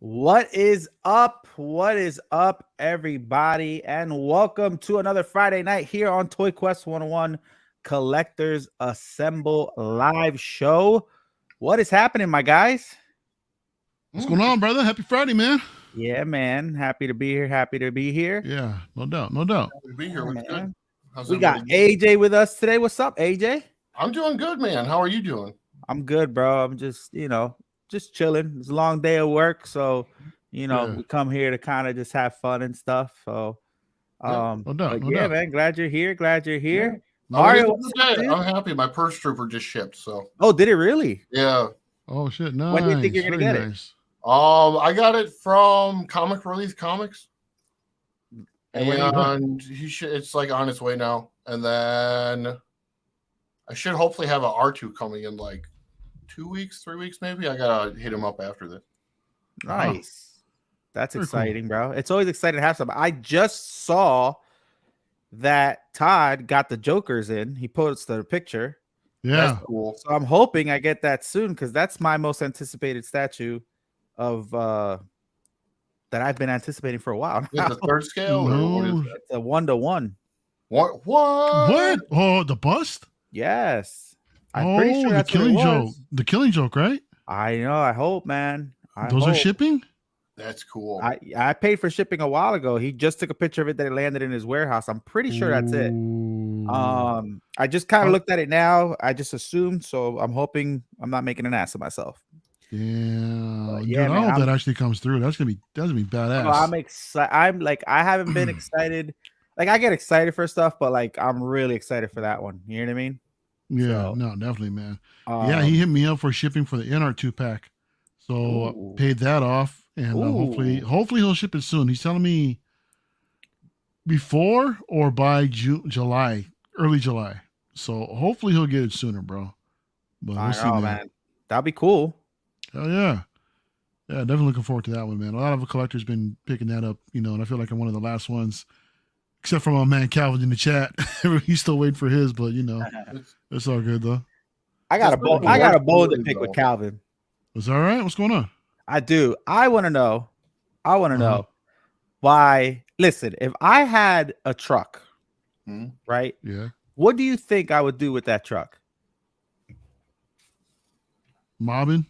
What is up? What is up, everybody? And welcome to another Friday night here on ToyQuest101 Collectors Assemble live show. What is happening, my guys? What's going on, brother? Happy Friday, man. Yeah, man. Happy to be here. Happy to be here. Yeah, no doubt. No doubt. Happy to be here. What's good? How's we got AJ with us today. What's up, AJ? I'm doing good, man. How are you doing? I'm good, bro. I'm just, just chilling. It's a long day of work, so we come here to kind of just have fun and stuff. So no doubt. Man, glad you're here. Yeah. Mario, I'm happy. My purse trooper just shipped. So did it really? Yeah. Oh shit, nice. When do you think you're gonna get it? I got it from Comic Relief Comics. And it's like on its way now. And then I should hopefully have an R2 coming in like 2 weeks, 3 weeks, maybe. I gotta hit him up after this. Nice. That's exciting, bro. It's always exciting to have some. I just saw that Todd got the Jokers in. He posted a picture. Yeah. That's cool. So I'm hoping I get that soon because that's my most anticipated statue of that I've been anticipating for a while now. The third scale? No. Or what is that? It's a 1-to-1. What? Oh, the bust? Yes. I'm pretty sure that's the Killing Joke. The Killing Joke, right? I know. I hope, man. Those are shipping? That's cool. I paid for shipping a while ago. He just took a picture of it that it landed in his warehouse. I'm pretty sure that's it. I just kind of looked at it now. I just assumed, so I'm hoping I'm not making an ass of myself. Yeah, dude, I hope that actually comes through. That's gonna be badass. I'm excited. I haven't been excited. Like I get excited for stuff, but like I'm really excited for that one. You know what I mean? Yeah, no, definitely, man. He hit me up for shipping for the NR 2-pack, so paid that off, and hopefully he'll ship it soon. He's telling me before or by July, early July. So hopefully he'll get it sooner, bro. But we'll see, man. That'd be cool. Oh yeah. Yeah, definitely looking forward to that one, man. A lot of collectors been picking that up, and I feel like I'm one of the last ones, except for my man Calvin in the chat. He's still waiting for his, but it's all good though. I got a bone to pick with Calvin. It's all right. What's going on? I do. I want to know why. Listen, if I had a truck, right? Yeah. What do you think I would do with that truck? Mobbing?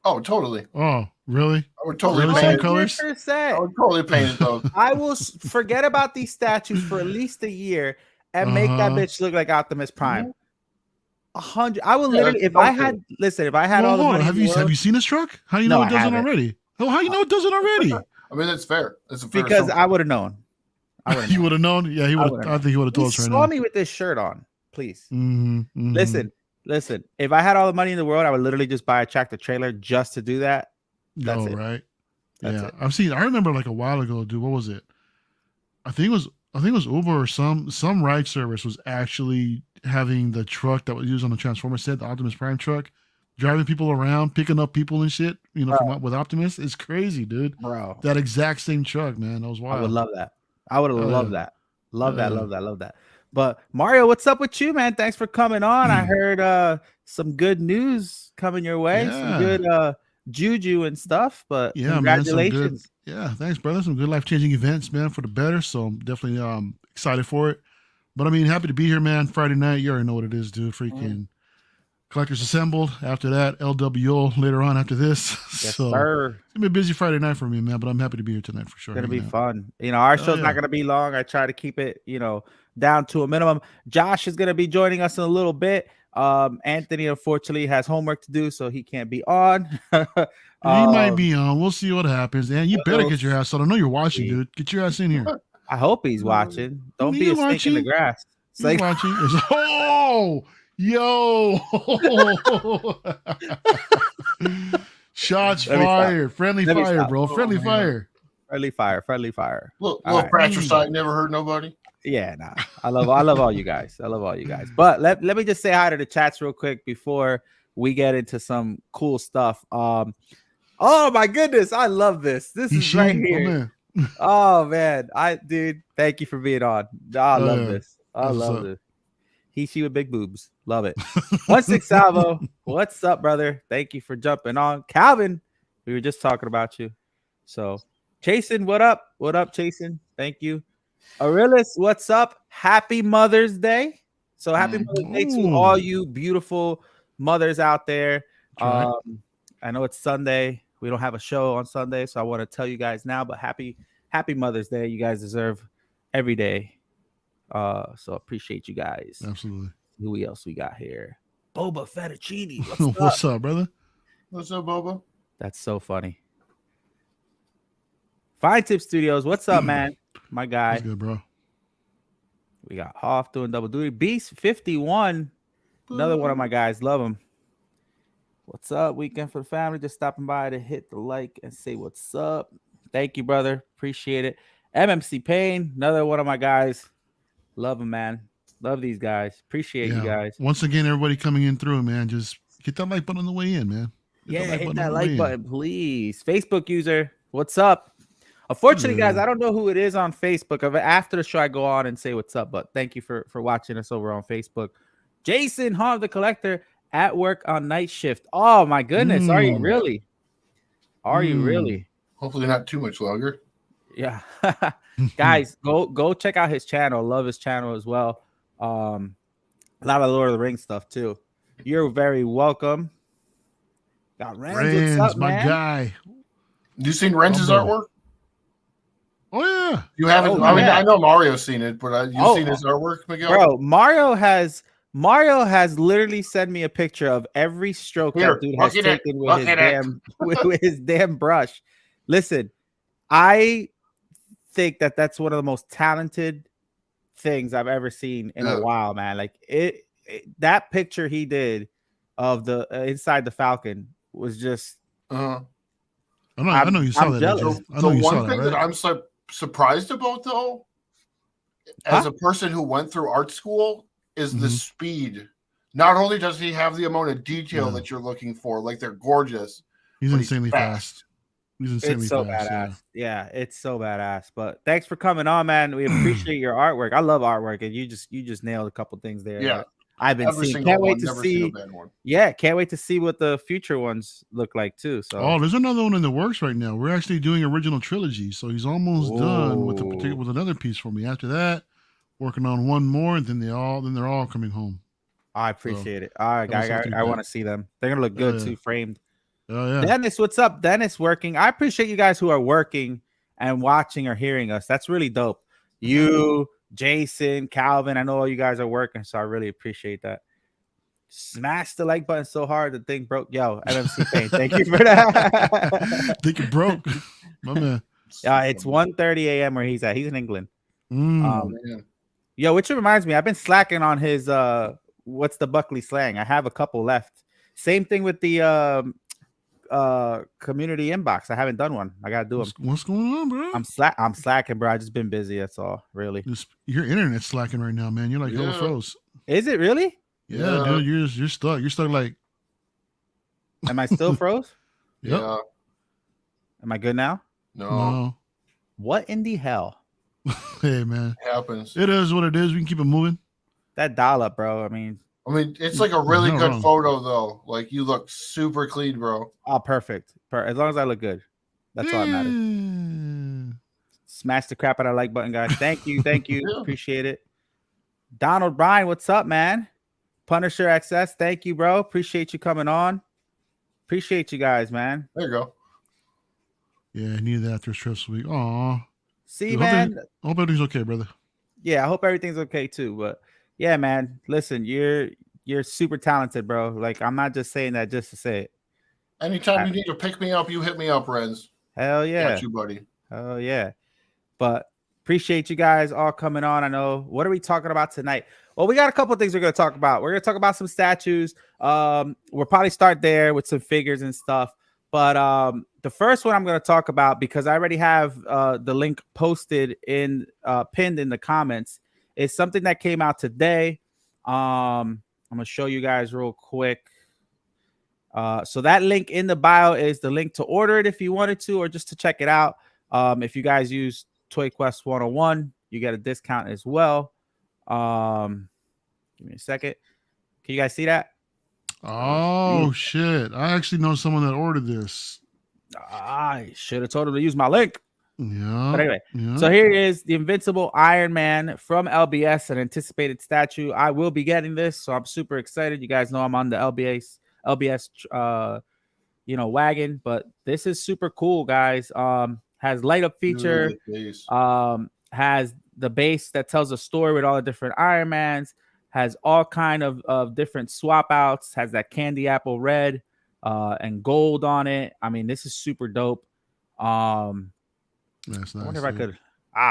Oh, totally. Oh, really? I would totally paint same colors. I would totally paint those. I will forget about these statues for at least a year and make that bitch look like Optimus Prime. 100. I will literally, if I had all the money. Have you seen this truck? How do you know it doesn't already? Oh, how you know it doesn't already? I mean, that's fair. It's fair because I would have known. You would have known? Yeah, he would. I think he would have told us right now. Saw me with this shirt on, please. Listen. If I had all the money in the world, I would literally just buy a tractor trailer just to do that. That's it. Right. That's it. I remember like a while ago, dude. What was it? I think it was Uber or some ride service was actually having the truck that was used on the Transformer set, the Optimus Prime truck, driving people around, picking up people and shit. With Optimus, it's crazy, dude. Bro, that exact same truck, man. That was wild. I would love that. I would have loved that. Love that. But Mario, what's up with you, man? Thanks for coming on. I heard some good news coming your way. Some good juju and stuff. But congratulations. Man, thanks, brother. Some good life-changing events, man, for the better. So I'm definitely excited for it. But I mean, happy to be here, man. Friday night, you already know what it is, dude. Freaking Collectors Assembled. After that, LWO later on after this. Yes, so sir. It's gonna be a busy Friday night for me, man. But I'm happy to be here tonight for sure. It's gonna be fun. Our show's not gonna be long. I try to keep it, down to a minimum. Josh is gonna be joining us in a little bit. Anthony unfortunately has homework to do, so he can't be on. He might be on. We'll see what happens. And you better get your ass on. I know you're watching, dude. Get your ass in here. I hope he's watching. Don't be a snake in the grass. He's like watching. Yo. Shots fired. Friendly fire, bro. Friendly fire. Friendly fire. Little fratricide never hurt nobody. Yeah, nah. I love all you guys. But let me just say hi to the chats real quick before we get into some cool stuff. Oh my goodness, I love this. This is right here. Oh man, dude, thank you for being on. I love this. I love this. She with big boobs. Love it. 16 Salvo. What's up, brother? Thank you for jumping on. Calvin We were just talking about you. So, Jason, what up? What up, Jason? Thank you. Aurelis, what's up? Happy Mother's Day. So, happy Mother's Day to all you beautiful mothers out there. Right. I know it's Sunday. We don't have a show on Sunday, so I want to tell you guys now, but happy Mother's Day. You guys deserve every day. So appreciate you guys. Absolutely. Who else we got here? Boba Fettuccine. What's up, brother? What's up, Boba? That's so funny. Fine Tip Studios. What's up, man? My guy. That's good, bro. We got Hoff doing double duty. Beast 51. Another one of my guys. Love him. What's up? Weekend for the family. Just stopping by to hit the like and say what's up. Thank you, brother. Appreciate it. MMC Payne. Another one of my guys. Love him, man. Love these guys. Appreciate you guys. Once again, everybody coming in through, man. Just hit that like button on the way in, man. Hit that like button, please. Facebook user, what's up? Unfortunately, guys, I don't know who it is on Facebook. After the show, I go on and say what's up. But thank you for watching us over on Facebook. Jason Hall, the collector, at work on night shift. Oh my goodness, are you really? Are you really? Hopefully, not too much longer. Yeah, guys, go check out his channel. Love his channel as well. A lot of Lord of the Rings stuff too. You're very welcome. Got Renz, what's up, my man? guy. You seen Renz's artwork? Oh yeah. You haven't. Oh, I mean, yeah. I know Mario's seen it, but you've seen his artwork, Miguel? Bro, Mario has literally sent me a picture of every stroke that dude has taken with his damn brush. Listen, I think that's one of the most talented things I've ever seen in a while, man. Like that picture he did of the inside the Falcon was just. I know you saw that. Jealous. The one thing that I'm surprised about, though, as a person who went through art school, is the speed. Not only does he have the amount of detail that you're looking for, like they're gorgeous. He's insanely fast. It's so badass. Yeah, it's so badass. But thanks for coming on, man. We appreciate your artwork. I love artwork, and you just nailed a couple things there. Yeah, I've been seeing. Can't wait to see. Yeah, can't wait to see what the future ones look like too. So there's another one in the works right now. We're actually doing original trilogy, so he's almost done with another piece for me. After that, working on one more, and then they're all coming home. I appreciate it. All right, I want to see them. They're gonna look good too, framed. Oh, yeah. Dennis, what's up? Dennis working. I appreciate you guys who are working and watching or hearing us. That's really dope. You, Jason, Calvin, I know all you guys are working, so I really appreciate that. Smash the like button so hard the thing broke. Yo, MMC Payne, thank you for that. Think it broke. My man. It's 1:30 a.m. where he's at. He's in England. Yo, which reminds me, I've been slacking on his what's the Buckley slang. I have a couple left. Same thing with the community inbox. I haven't done one. I gotta do them. What's going on, bro? I'm slacking, bro. I just been busy. That's all, really. Your internet's slacking right now, man. You're like hella froze. Is it really? Yeah, dude. You're stuck. You're stuck. Like, am I still froze? Yep. Yeah. Am I good now? No. What in the hell? Hey, man. It happens. It is what it is. We can keep it moving. That dial up, bro. I mean, it's like a really good photo, though. Like, you look super clean, bro. Oh, perfect. As long as I look good. That's all that matters. Smash the crap out of the like button, guys. Thank you. Thank you. Appreciate it. Donald Bryan, what's up, man? Punisher XS, thank you, bro. Appreciate you coming on. Appreciate you guys, man. There you go. Yeah, I needed that after a stressful week. Aw. See, dude, man. Hope everything's okay, brother. Yeah, I hope everything's okay too. But yeah, man. Listen, you're super talented, bro. Like, I'm not just saying that just to say it. Anytime you need to pick me up, you hit me up, Renz. Hell yeah. Got you, buddy. Hell yeah. But appreciate you guys all coming on. I know. What are we talking about tonight? Well, we got a couple of things we're going to talk about. We're going to talk about some statues. We'll probably start there with some figures and stuff. But the first one I'm going to talk about, because I already have the link posted in pinned in the comments, is something that came out today. I'm going to show you guys real quick. So that link in the bio is the link to order it if you wanted to, or just to check it out. If you guys use ToyQuest101, you get a discount as well. Give me a second. Can you guys see that? Oh shit! I actually know someone that ordered this. I should have told him to use my link. Yeah. But anyway, yeah. so here is the Invincible Iron Man from LBS, an anticipated statue. I will be getting this, so I'm super excited. You guys know I'm on the LBS wagon, but this is super cool, guys. Has light up feature, has the base that tells a story with all the different Iron Mans, has all kind of different swap outs, has that candy apple red and gold on it. I mean, this is super dope. That's nice. I wonder if I could.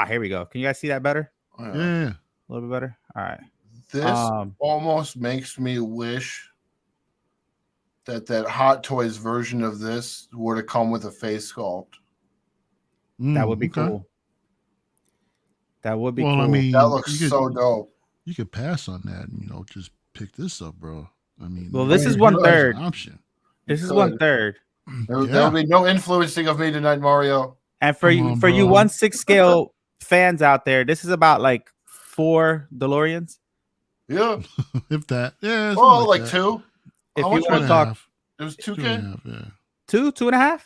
Here we go. Can you guys see that better? Yeah. A little bit better. All right. This almost makes me wish that Hot Toys version of this would have come with a face sculpt. That would be cool. That would be cool. I mean, that looks so dope. You could pass on that and just pick this up, bro. I mean, this is 1/3 option. This is 1/3. There'll be no influencing of me tonight, Mario. And for you 1/6 scale fans out there, this is about like 4 DeLoreans. Yeah. If that. Yeah. Like 2. If you want to talk, it was 2K. 2.5.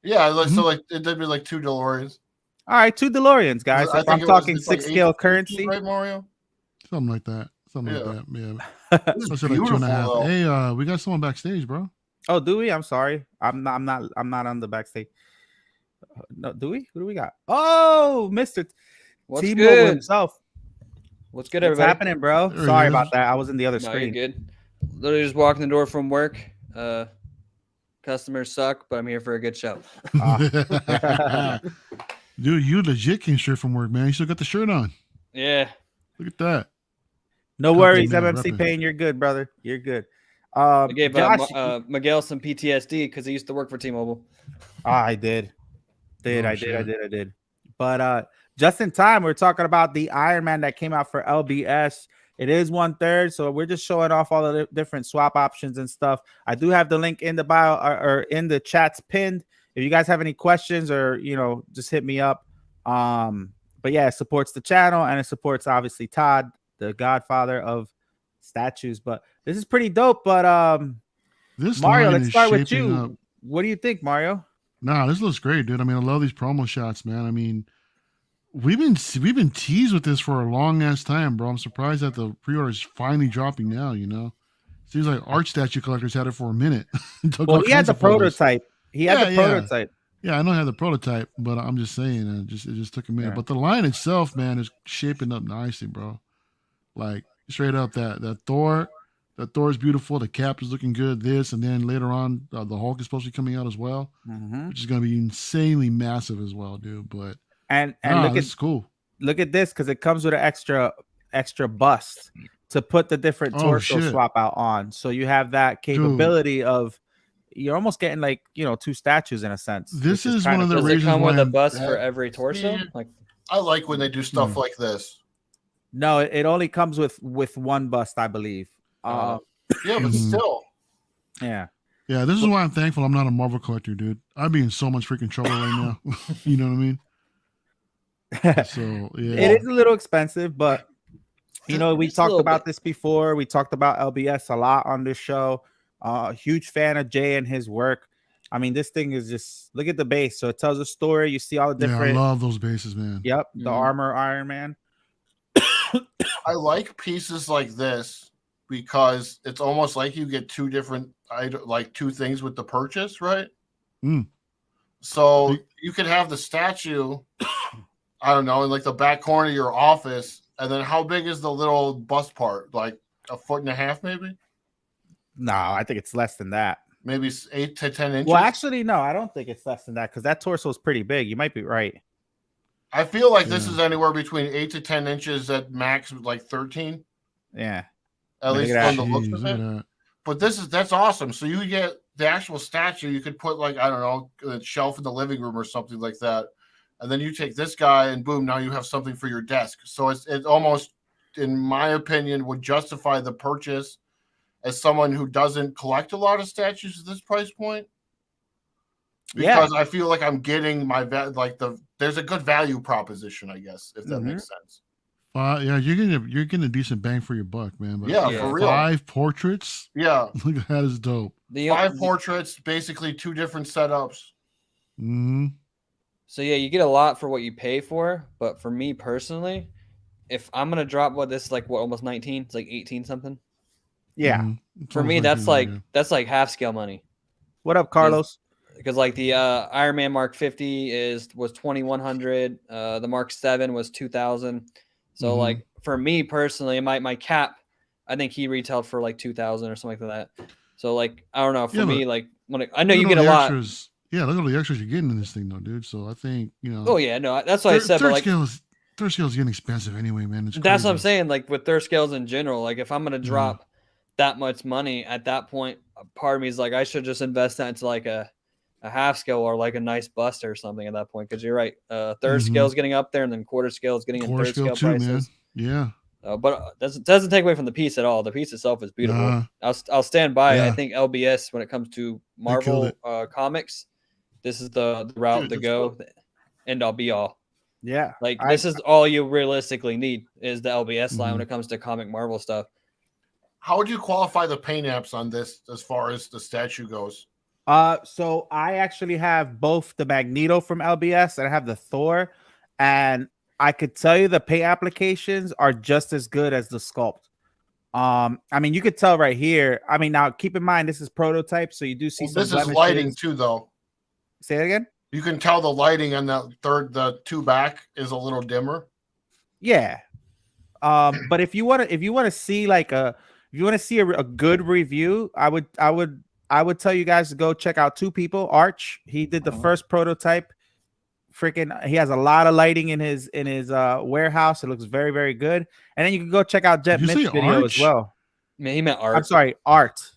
Yeah, so like it'd be like 2 DeLoreans. All right, 2 DeLoreans, guys. If I'm talking 6 scale currency, right, Mario? Something like that. Yeah. This is beautiful, like 2.5. Hey, we got someone backstage, bro. Oh, do we? I'm sorry. I'm not on the backstage. No, do we? Who do we got? Oh, Mr. What's T-Mobile good? himself. What's good, everybody? What's happening, bro? Sorry about that. I was in the other screen. You're good. Literally just walking the door from work. Customers suck, but I'm here for a good show. Dude, you legit came straight from work, man. You still got the shirt on. Yeah. Look at that. No worries, MMC Payne. You're good, brother. You're good. I gave Miguel some PTSD because he used to work for T-Mobile. I did. I did. But just in time, we're talking about the Iron Man that came out for LBS. It is 1/3, so we're just showing off all the different swap options and stuff. I do have the link in the bio or in the chats pinned. If you guys have any questions or just hit me up. But yeah, it supports the channel and it supports obviously Todd, the godfather of statues. But this is pretty dope. But Mario, let's start with you. Up. What do you think, Mario? Nah, this looks great, dude. I mean, I love these promo shots, man. I mean, we've been teased with this for a long ass time, bro. I'm surprised that the pre-order is finally dropping now. Seems like art statue collectors had it for a minute. Well, he had the prototype. Prototype. Yeah, I know I had the prototype, but I'm just saying, it just took a minute. Yeah. But the line itself, man, is shaping up nicely, bro. Like straight up, that Thor is beautiful. The Cap is looking good. This and then later on, the Hulk is supposed to be coming out as well, which is going to be insanely massive as well, dude. But it's cool. Look at this because it comes with an extra bust to put the different torso swap out on. So you have that capability of. You're almost getting like 2 statues in a sense. This is one of the reasons. Does it come with a bust for every torso? Like I like when they do stuff like this. No, it only comes with 1 bust, I believe. Yeah, but still. Yeah. Yeah, this is why I'm thankful I'm not a Marvel collector, dude. I'd be in so much freaking trouble right now. You know what I mean? So yeah, it is a little expensive, but we talked about this before. We talked about LBS a lot on this show. Huge fan of Jay and his work. I mean, this thing is just look at the base. So it tells a story. You see all the different. Yeah, I love those bases, man. Yep, the armor Iron Man. I like pieces like this because it's almost like you get 2 different, 2 things with the purchase, right? So you could have the statue, I don't know, in like the back corner of your office, and then how big is the little bust part? Like 1.5 feet, maybe? No, I think it's less than that. Maybe 8 to 10 inches. Well, actually, no, I don't think it's less than that because that torso is pretty big. You might be right. I feel like this is anywhere between 8 to 10 inches at max, like 13. Yeah, at least from the looks of it. But that's awesome. So you get the actual statue. You could put like I don't know a shelf in the living room or something like that, and then you take this guy and boom, now you have something for your desk. So it almost, in my opinion, would justify the purchase. As someone who doesn't collect a lot of statues at this price point, because I feel like I'm getting there's a good value proposition, I guess, if that makes sense. Yeah, you're getting a decent bang for your buck, man. But for real. 5 portraits. Yeah, look at that is dope. 5 portraits, basically 2 different setups. Mm-hmm. So yeah, you get a lot for what you pay for. But for me personally, if I'm gonna drop this is like what, almost 19, it's like 18 something. Yeah. Mm-hmm. For me, that's like half scale money. What up, Carlos? Because like the Iron Man Mark 50 was 2,100. The Mark 7 was 2,000. So like for me personally, my cap, I think he retailed for like 2,000 or something like that. So like I don't know. For me, like I know you get a lot. Extras. Yeah, look at all the extras you're getting in this thing, though, dude. So I think Oh yeah, no, that's what I said. But like third scale is getting expensive anyway, man. That's what I'm saying. Like with third scales in general, like if I'm gonna drop that much money at that point, part of me is like I should just invest that into like a half scale or like a nice buster or something at that point. Because you're right, third scale is getting up there, and then quarter scale is getting in third scale prices. Man. Yeah. But doesn't take away from the piece at all. The piece itself is beautiful. I'll stand by. Yeah. I think LBS when it comes to Marvel comics, this is the route to go. End all be all. Yeah, like this is all you realistically need is the LBS line when it comes to comic Marvel stuff. How would you qualify the paint apps on this as far as the statue goes? So I actually have both the Magneto from LBS and I have the Thor, and I could tell you the paint applications are just as good as the sculpt. I mean, you could tell right here. I mean, now keep in mind this is prototype, so you do see some. This is lighting too, though. Say it again. You can tell the lighting on the two back is a little dimmer. Yeah. But if you want to see like a good review, I would tell you guys to go check out two people. Arch, he did the first prototype. He has a lot of lighting in his warehouse. It looks very, very good. And then you can go check out Jet Mitch's video as well. Man, he meant Art. I'm sorry, Art.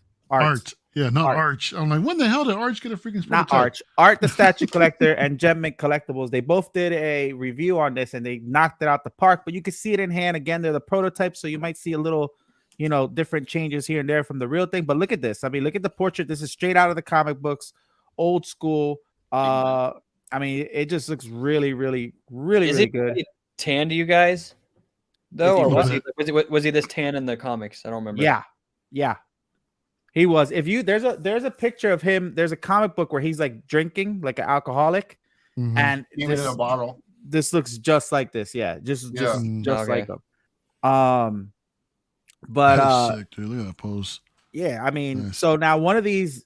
Yeah, not Arch. I'm like, when the hell did Arch get a freaking prototype? Not Arch. Art, the statue collector, and Gem Collectibles. They both did a review on this, and they knocked it out the park. But you can see it in hand. Again, they're the prototypes, so you might see a little, different changes here and there from the real thing. But look at this. I mean, look at the portrait. This is straight out of the comic books, old school. I mean, it just looks really, really, really, really good. Really tan to you guys, though, or was he this tan in the comics? I don't remember. Yeah. He was. If you there's a picture of him. There's a comic book where he's like drinking like an alcoholic, and even in a bottle. This looks just like this. Yeah, just like him. But that is sick, dude. Look at that pose. Yeah, I mean, so now one of these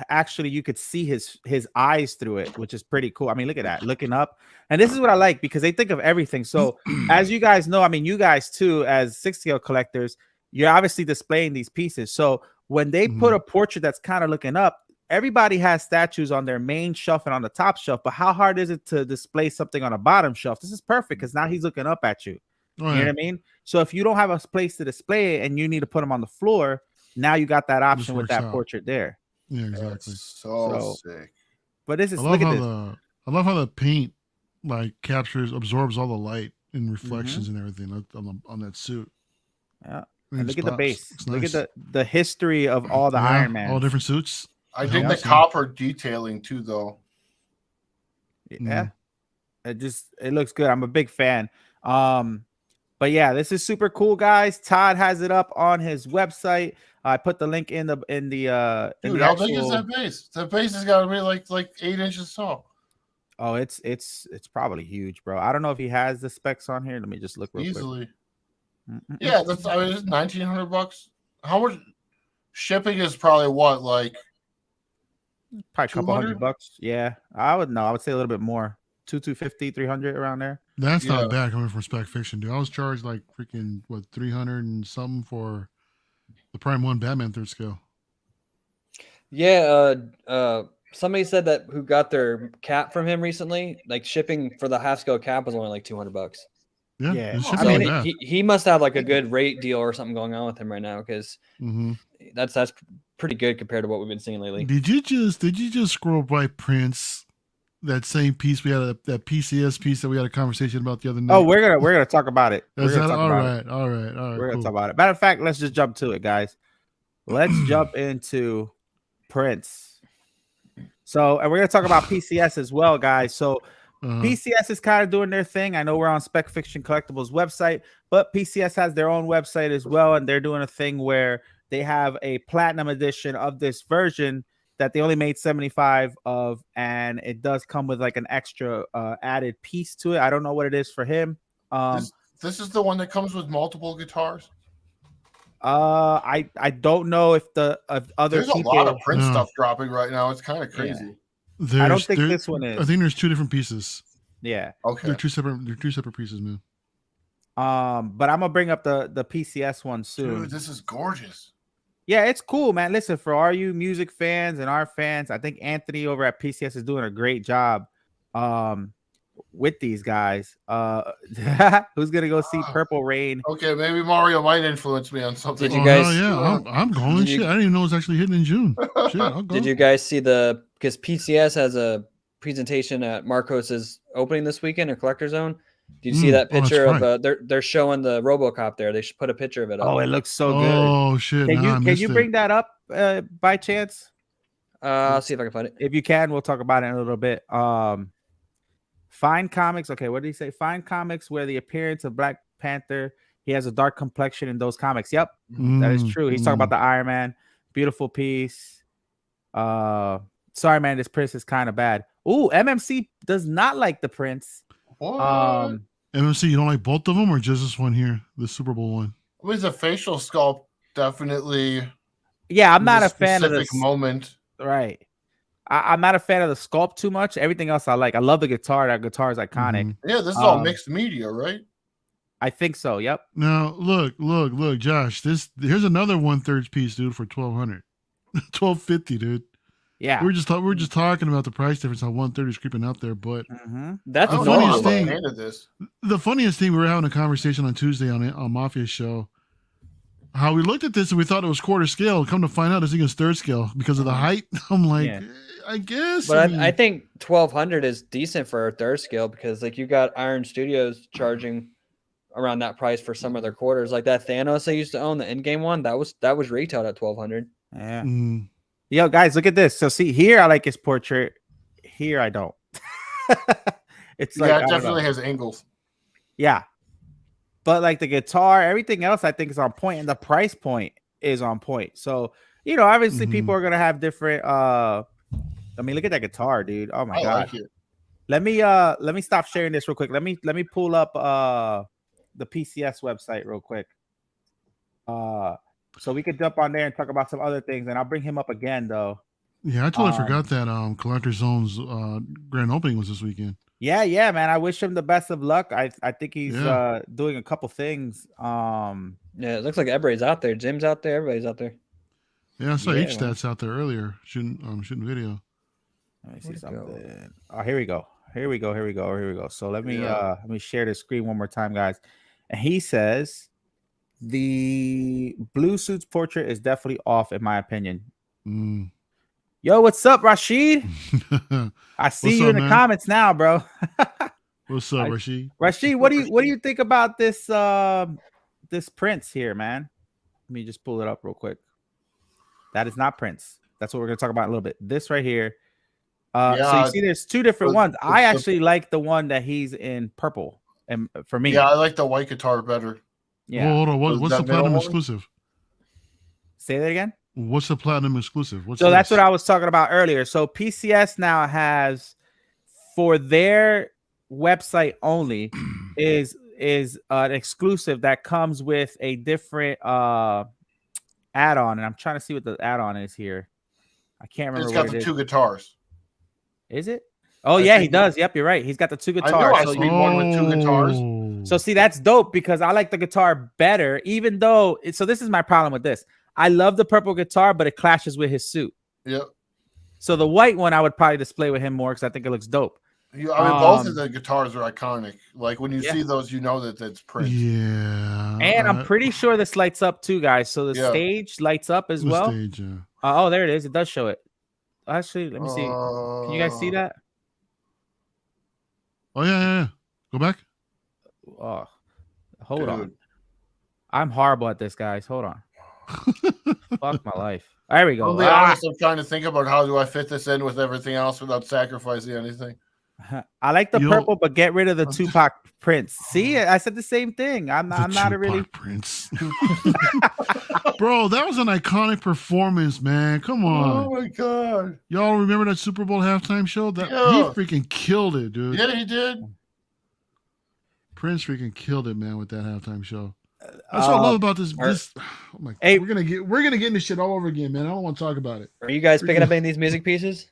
actually you could see his eyes through it, which is pretty cool. I mean, look at that, looking up. And this is what I like because they think of everything. So as you guys know, I mean, you guys too, as 6-scale collectors, you're obviously displaying these pieces. So when they put a portrait that's kind of looking up, everybody has statues on their main shelf and on the top shelf. But how hard is it to display something on a bottom shelf? This is perfect because now he's looking up at you. You know what I mean? So if you don't have a place to display it and you need to put them on the floor, now you got that option with that portrait there. Yeah, exactly. So sick. But this is look at this. I love how the paint like absorbs all the light and reflections and everything on that suit. Yeah. And look at the base. Look at the history of all the Iron Man. All different suits. I think the copper detailing too, though. Yeah. It looks good. I'm a big fan. But yeah, this is super cool, guys. Todd has it up on his website. I put the link in the Dude, how big is that base? That base has got to be like 8 inches tall. Oh, it's probably huge, bro. I don't know if he has the specs on here. Let me just look real quick. Yeah, it's $1,900. How much shipping is probably what, like probably a couple $100? Yeah, I would say a little bit more. 250, 300 around there. That's not bad coming from Spec Fiction, dude. I was charged like freaking 300 and something for the Prime 1 Batman 3rd scale. Yeah, somebody said that who got their cap from him recently, like shipping for the half scale cap was only like $200. Yeah. So I mean, he must have like a good rate deal or something going on with him right now because that's pretty good compared to what we've been seeing lately. Did you just scroll by Prince? That same piece we had that PCS piece that we had a conversation about the other night. Oh, we're gonna talk about it. All right. We're gonna talk about it. Matter of fact, let's just jump to it, guys. Let's jump into Prince. So, and we're gonna talk about PCS as well, guys. So, PCS is kind of doing their thing. I know we're on Spec Fiction Collectibles website, but PCS has their own website as well, and they're doing a thing where they have a platinum edition of this version that they only made 75 of, and it does come with like an extra added piece to it. I don't know what it is for him. This is the one that comes with multiple guitars. I don't know if other There's people. A lot of Prince stuff dropping right now. It's kind of crazy. I don't think this one is. I think there's 2 different pieces. Yeah. Okay. They're two separate pieces, man. But I'm gonna bring up the PCS one soon. Dude, this is gorgeous. Yeah, it's cool, man. Listen, for all you music fans and our fans, I think Anthony over at PCS is doing a great job with these guys. Who's gonna go see Purple Rain? Okay, maybe Mario might influence me on something. Did you guys? I'm going. Shit, I didn't even know it was actually hitting in June. Shit, I'll go. Did you guys see because PCS has a presentation at Marcos's opening this weekend or Collector Zone? Did you see that picture of they're showing the RoboCop there? They should put a picture of it up. Oh, it looks so good. Oh shit! Can you bring that up by chance? I'll see if I can find it. If you can, we'll talk about it in a little bit. Fine Comics. Okay, what did he say? Fine Comics, where the appearance of Black Panther, he has a dark complexion in those comics. Yep, that is true. He's talking about the Iron Man. Beautiful piece. Sorry, man, this Prince is kind of bad. Ooh, MMC does not like the Prince. What? MMC, you don't like both of them or just this one here, the Super Bowl one? It was a facial sculpt, definitely. Yeah, I'm not a fan of this moment. Right. I'm not a fan of the sculpt too much. Everything else I like. I love the guitar. That guitar is iconic. Yeah, this is all mixed media, right? I think so. Yep. Now look, Josh. Here's another 1/3 piece, dude, for $1,200, $1,250, dude. Yeah. We're just talking about the price difference on 1/3 is creeping out there, but that's the funniest thing. This. The funniest thing, we were having a conversation on Tuesday on Mafia's show. How we looked at this and we thought it was quarter scale. Come to find out, this thing is third scale because of the height. I'm like, I guess. But I think 1,200 is decent for a third scale because like you got Iron Studios charging around that price for some of their quarters. Like that Thanos I used to own, the in-game one, that was retailed at 1,200. Yeah. Yo, guys, look at this. So see here, I like his portrait. Here, I don't. It's like, it definitely has angles. Yeah. But like the guitar, everything else I think is on point, and the price point is on point. So, obviously people are gonna have different I mean, look at that guitar, dude. Oh my god. Like it. Let me stop sharing this real quick. Let me pull up the PCS website real quick. So we could jump on there and talk about some other things, and I'll bring him up again though. Yeah, I totally forgot that Collector Zone's grand opening was this weekend. Yeah, man. I wish him the best of luck. I think he's doing a couple things. Yeah, it looks like everybody's out there. Jim's out there. Everybody's out there. Yeah, I saw H-Stats out there earlier shooting video. Let me see something. Oh, here we go. So let me share the screen one more time, guys. And he says the blue suits portrait is definitely off, in my opinion. Yo, what's up, Rashid? I see you in the comments now, bro. What's up, Rashid? Rashid, what do you think about this this Prince here, man? Let me just pull it up real quick. That is not Prince. That's what we're gonna talk about in a little bit. This right here. So you see, there's two different ones. I actually like the one that he's in purple, and for me, I like the white guitar better. Yeah. Hold on. What's the platinum exclusive? Say that again. What's the platinum exclusive? That's what I was talking about earlier. So PCS now has, for their website only, is an exclusive that comes with a different add-on, and I'm trying to see what the add-on is here. I can't remember. It's got the 2 guitars. Is it? Oh yeah, he does. Yep, you're right. He's got the 2 guitars. I see one with 2 guitars. So see, that's dope because I like the guitar better, even though. So this is my problem with this. I love the purple guitar, but it clashes with his suit. Yep. So the white one I would probably display with him more because I think it looks dope. Yeah, I mean, both of the guitars are iconic. Like when you see those, you know that it's Prince. Yeah. And I'm pretty sure this lights up too, guys. So the stage lights up as well. Stage, yeah. Oh, there it is. It does show it. Actually, let me see. Can you guys see that? Oh yeah. Go back. Oh, hold on. I'm horrible at this, guys. Hold on. Fuck my life. There we go. I'll be honest, I'm trying to think about how do I fit this in with everything else without sacrificing anything. I like the Yo. purple, but get rid of the Tupac prints. See, I said the same thing. I'm not a really Prince. Bro, that was an iconic performance, man. Come on. Oh my god. Y'all remember that Super Bowl halftime show? That Yeah. he freaking killed it, dude. Yeah, he did. Prince freaking killed it, man, with that halftime show. That's what I love about this. Oh my god, Hey. we're gonna get into shit all over again, man. I don't want to talk about it. Are you guys picking up any of these music pieces?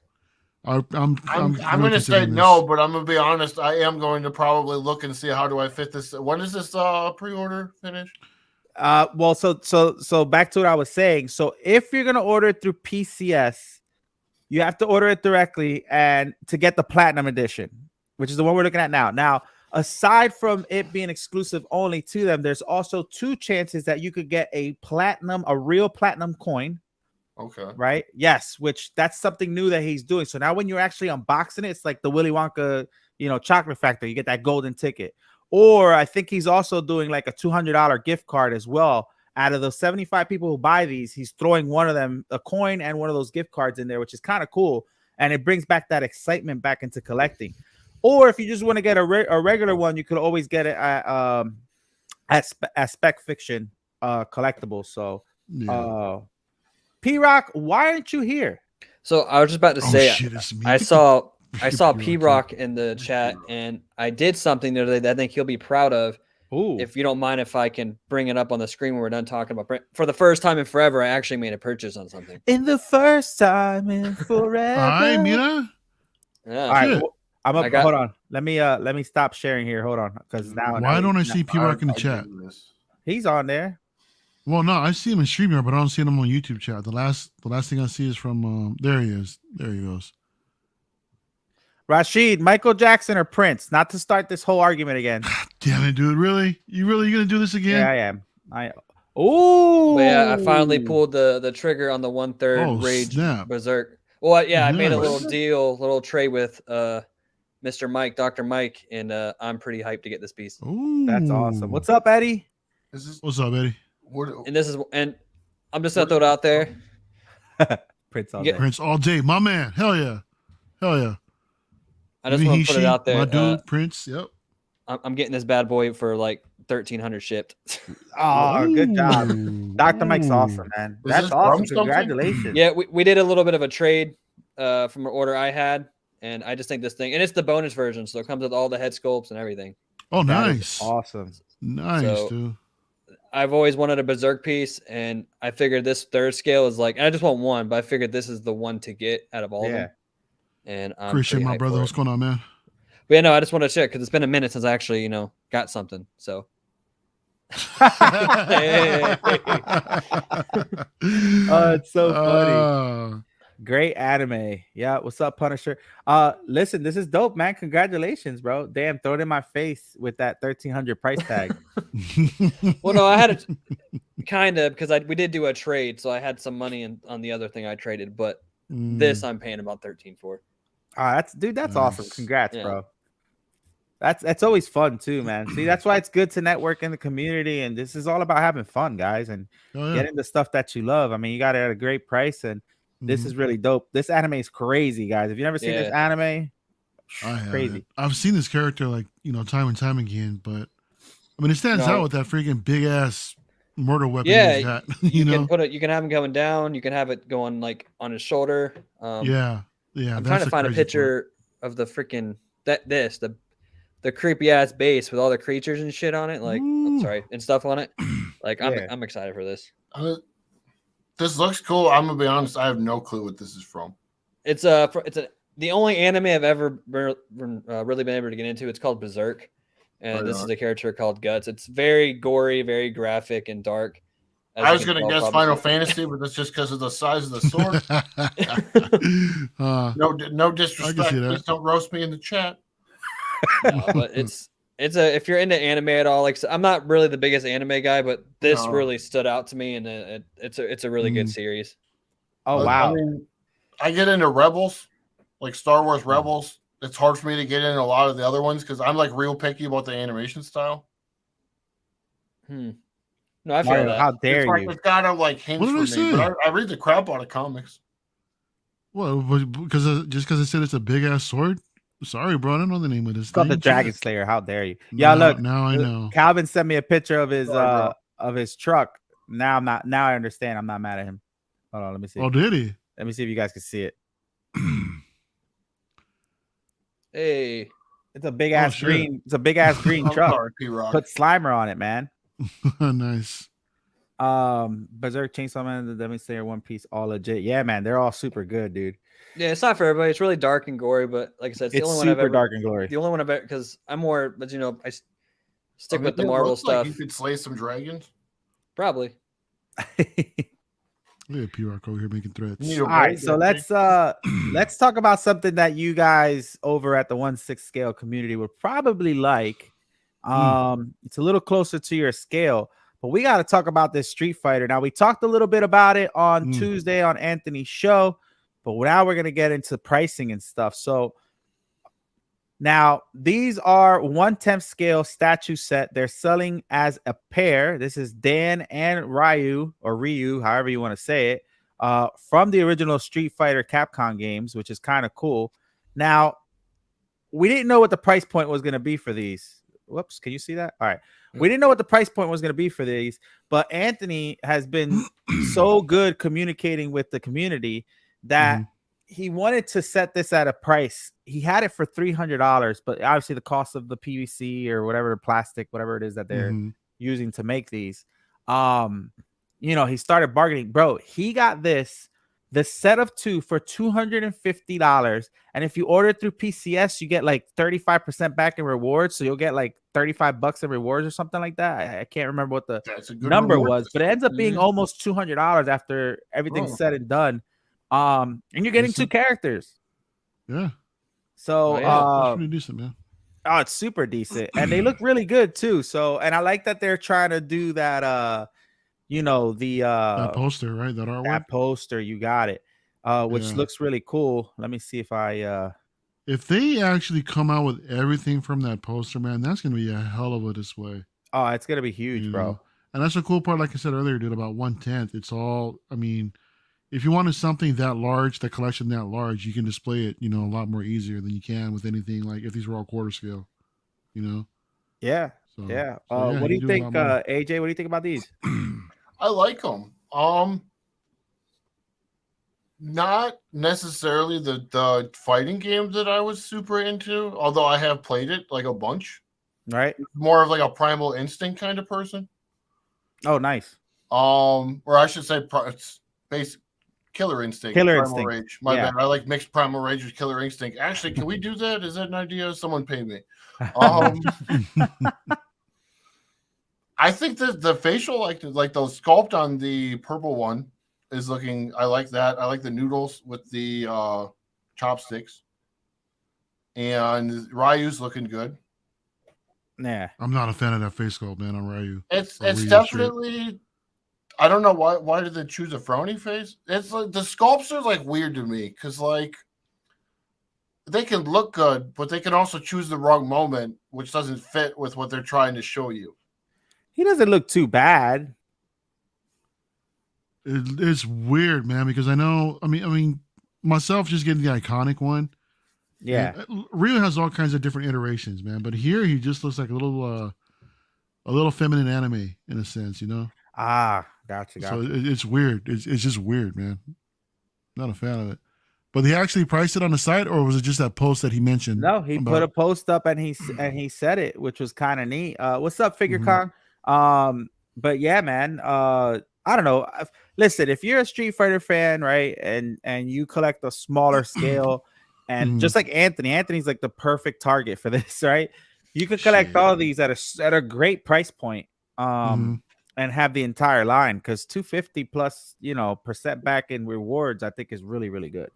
I'm I'm really going to say considering this. no, but I'm going to be honest. I am going to probably look and see how do I fit this. When is this pre-order finish? Well, so back to what I was saying. So if you're gonna order it through PCS, you have to order it directly and to get the platinum edition, which is the one we're looking at now. Now, aside from it being exclusive only to them, there's also 2 chances that you could get a real platinum coin. Okay. Right? Yes, which that's something new that he's doing. So now when you're actually unboxing it, it's like the Willy Wonka, chocolate factory. You get that golden ticket. Or I think he's also doing like a $200 gift card as well. Out of those 75 people who buy these, he's throwing one of them a coin and one of those gift cards in there, which is kind of cool. And it brings back that excitement back into collecting. Or if you just want to get a regular one, you could always get it at Spec Fiction collectibles. So P-Rock, why aren't you here? So I was just about to say, it's me. I saw P-Rock in the chat, and I did something the other day that I think he'll be proud of. Ooh. If you don't mind, if I can bring it up on the screen when we're done talking about for the first time in forever, I actually made a purchase on something. In the first time in forever. Ay, mira. Yeah. All right, Shit. well, hold on. Let me stop sharing here. Hold on, because now Why don't I see P-Rock in the chat? he's on there. Well, no, I see him in StreamYard, but I don't see him on YouTube chat. The last thing I see is from there he is. There he goes. Rashid, Michael Jackson or Prince? Not to start this whole argument again. Damn it, dude! Really? You really gonna do this again? Yeah, I am. Oh, yeah, I finally pulled the trigger on the 1/3 Rage snap. Berserk. Well, yeah, I made a Nice. little trade with Mr. Mike, Dr. Mike, and I'm pretty hyped to get this piece. Ooh. That's awesome. What's up, Eddie? What's up, Eddie? And I'm just gonna throw it out there. Prince all Yeah. day. Prince all day, my man. Hell yeah. I just want to put it out there. My dude, Prince. Yep. I'm getting this bad boy for like 1,300 shipped. Oh, good job. Ooh. Dr. Mike's awesome, man. Is That's this awesome. from something? Congratulations. Yeah, we did a little bit of a trade from an order I had, and I just think this thing, and it's the bonus version, so it comes with all the head sculpts and everything. Oh, That is nice. awesome. Nice, So- dude. I've always wanted a Berserk piece, and I figured this 3rd scale is like, and I just want one, but I figured this is the one to get out of all of Yeah. them. And I'm Appreciate pretty my hyped brother. for What's it. going on, man? But yeah, no, I just want to check because it's been a minute since I actually, got something. So Oh, it's so funny. Great anime. Yeah. What's up, Punisher? Listen, this is dope, man. Congratulations, bro. Damn, throw it in my face with that 1,300 price tag. well, no, I had it kind of because we did do a trade, so I had some money on the other thing I traded, but this I'm paying about 13 for. That's awesome. Nice. Congrats, Yeah. bro. That's always fun too, man. See, that's why it's good to network in the community, and this is all about having fun, guys, and Oh, yeah. getting the stuff that you love. I mean, you got it at a great price, and this is really dope. This anime is crazy, guys. If you never seen this anime, I have crazy. it. I've seen this character like time and time again, but I mean it stands out with that freaking big ass murder weapon. Yeah, he's got, you know. can put it. You can have him going down. You can have it going like on his shoulder. Yeah. I'm trying to find a picture of the freaking the creepy ass base with all the creatures and shit on it, like I'm Ooh. sorry, and stuff on it. Like Yeah. I'm excited for this. This looks cool. I'm gonna be honest. I have no clue what this is from. It's the only anime I've ever really been able to get into. It's called Berserk, and this is a character called Guts. It's very gory, very graphic, and dark. as I you was can gonna tell, guess probably. Final Fantasy, but that's just because of the size of the sword. No disrespect. see that. Please don't roast me in the chat. No, but it's if you're into anime at all, like I'm not really the biggest anime guy, but this No. really stood out to me, and it's a really good series. Oh wow. I mean, I get into Rebels, like Star Wars Rebels. It's hard for me to get into a lot of the other ones because I'm like real picky about the animation style. No, I feel Mario, that. how dare It's like you? it's gotta like hints What for did me. I say? But I read the crap out of comics. Well, because just because it said it's a big ass sword Sorry, bro. I don't know the name of this It's called the thing. Dragon Slayer. How dare you? Yeah, look. Now I know. Calvin sent me a picture of his Sorry, truck. Now I'm not. Now I understand. I'm not mad at him. Hold on. Let me see. Oh, did he? Let me see if you guys can see it. Hey, It's a big ass shit. green. It's a big ass green I'm truck. sorry, P-Rock. Put Slimer on it, man. Nice. Berserk, Chainsaw Man, the Demon Slayer, One Piece, all legit. Yeah, man, they're all super good, dude. yeah, it's not for everybody. It's really dark and gory, but like I said, it's the It's only one I've super ever. dark and glory. The only one I've ever, because I'm more, but I stick I mean, with the it Marvel looks like stuff. you could slay some dragons. Probably. Look at P-Rock over here making threats. You need a All right, raid, so don't let's talk about something that you guys over at the 1/6 scale community would probably like. It's a little closer to your scale, but we got to talk about this Street Fighter. Now, we talked a little bit about it on Tuesday on Anthony's show, but now we're gonna get into pricing and stuff. So now these are 1/10 scale statue set. They're selling as a pair. This is Dan and Ryu, or Ryu, however you want to say it, from the original Street Fighter Capcom games, which is kind of cool. Now, we didn't know what the price point was going to be for these. Whoops, can you see that? All right. We didn't know what the price point was going to be for these, but Anthony has been so good communicating with the community that he wanted to set this at a price. He had it for $300, but obviously the cost of the PVC or whatever, plastic, whatever it is that they're using to make these, he started bargaining. Bro, he got the set of 2 for $250. And if you order through PCS, you get like 35% back in rewards. So you'll get like $35 in rewards or something like that. I can't remember what the number was, but it ends up being almost $200 after everything's said and done. And you're getting 2 characters. Yeah. So that's pretty decent, man. Oh, it's super decent. And they look really good too. So, and I like that they're trying to do that that poster, right? That artwork. That poster, you got it. Which looks really cool. Let me see if if they actually come out with everything from that poster, man, that's gonna be a hell of a display. Oh, it's gonna be huge, bro. And that's the cool part, like I said earlier, dude, about 1/10. It's all, I mean, if you wanted something that large, that collection that large, you can display it, a lot more easier than you can with anything like if these were all quarter scale, Yeah. So, yeah. So, what do you think, AJ? What do you think about these? I like them. Not necessarily the fighting games that I was super into, although I have played it like a bunch. Right. More of like a Primal Instinct kind of person. Oh, nice. Or I should say, it's basic Killer Instinct. Primal Rage. My bad. I like mixed Primal Rage with Killer Instinct. Actually, can we do that? Is that an idea? Someone pay me. I think that the facial, like the sculpt on the purple one is looking. I like that. I like the noodles with the chopsticks, and Ryu's looking good. Yeah, I'm not a fan of that face sculpt, man. On Ryu. It's definitely. I don't know why did they choose a frowny face. It's like the sculpts are like weird to me because like they can look good, but they can also choose the wrong moment, which doesn't fit with what they're trying to show you. He doesn't look too bad. It's weird, man, because I know. I mean, myself just getting the iconic one. Yeah, Ryu has all kinds of different iterations, man. But here he just looks like a little feminine anime in a sense, Ah, gotcha. So it's weird. It's just weird, man. Not a fan of it. But he actually priced it on the site, or was it just that post that he mentioned? No, he put a post up and he said it, which was kind of neat. What's up, Figure Kong? But yeah, man. I don't know. Listen, if you're a Street Fighter fan, right, and you collect a smaller scale, and just like Anthony's like the perfect target for this, right? You could collect all of these at a great price point, and have the entire line, because $250 plus, percent back in rewards, I think is really, really good.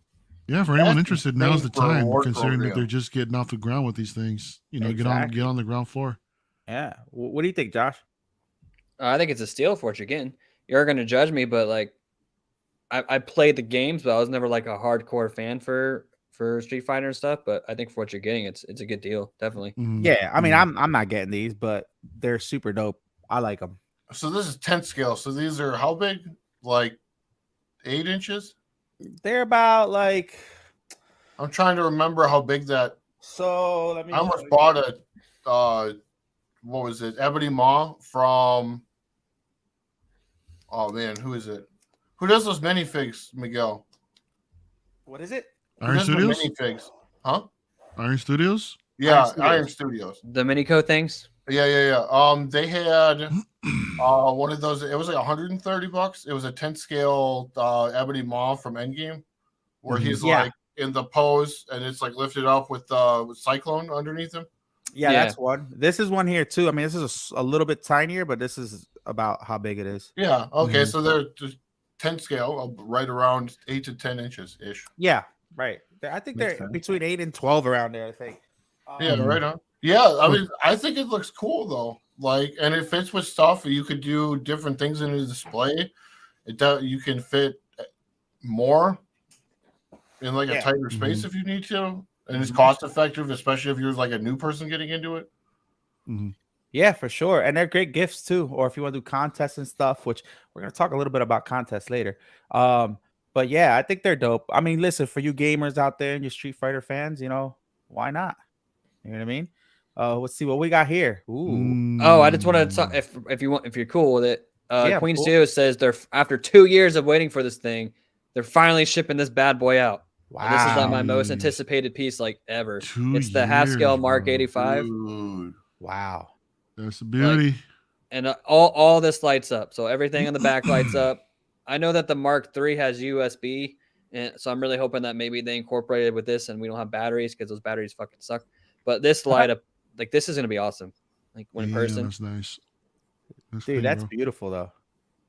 Yeah, for anyone interested, now's the time, considering that they're just getting off the ground with these things. Exactly. Get on the ground floor. Yeah. What do you think, Josh? I think it's a steal for what you're getting. You're going to judge me, but like, I played the games, but I was never like a hardcore fan for Street Fighter and stuff. But I think for what you're getting, it's a good deal, definitely. Yeah, I mean, I'm not getting these, but they're super dope. I like them. So this is 10th scale. So these are how big? Like 8 inches? They're about like. I'm trying to remember how big that So let me. I almost bought a what was it? Ebony Maw from. Oh man, who is it? Who does those minifigs, Miguel? What is it? Who Iron does the Studios. minifigs? Huh? Iron Studios. Yeah, Iron Iron Studios. The Minico things. Yeah. They had one of those. It was like $130. It was a 10 scale Ebony Maw from Endgame, where he's Yeah. like in the pose, and it's like lifted up with Cyclone underneath him. Yeah, Yeah. that's one. This is one here too. I mean, this is a little bit tinier, but this is about how big it is. Yeah. Okay. So they're just 10 scale, right around 8 to 10 inches ish. Yeah, right. I think Makes they're sense. between 8 and 12 around there. I think. Yeah, right on. Yeah, I mean, I think it looks cool though. Like, and it fits with stuff. You could do different things in the display. You can fit more in like a tighter space if you need to, and it's cost effective, especially if you're like a new person getting into it. Yeah, for sure. And they're great gifts too. Or if you want to do contests and stuff, which we're gonna talk a little bit about contests later. But yeah, I think they're dope. I mean, listen, for you gamers out there and your Street Fighter fans, you know, why not? You know what I mean? Let's see what we got here. Ooh. Oh, I just want to talk if you're cool with it. Queen cool. Studios says they're after 2 years of waiting for this thing, they're finally shipping this bad boy out. Wow. And this is like my most anticipated piece like ever. 2 It's the half scale years, Mark bro. 85. Dude. Wow. That's a beauty. And all this lights up. So everything on the back lights up. I know that the Mark III has USB, and so I'm really hoping that maybe they incorporated with this and we don't have batteries because those batteries fucking suck. But this light up, like this is gonna be awesome. Like when in person. That's nice. That's Dude, clean, that's bro. beautiful though.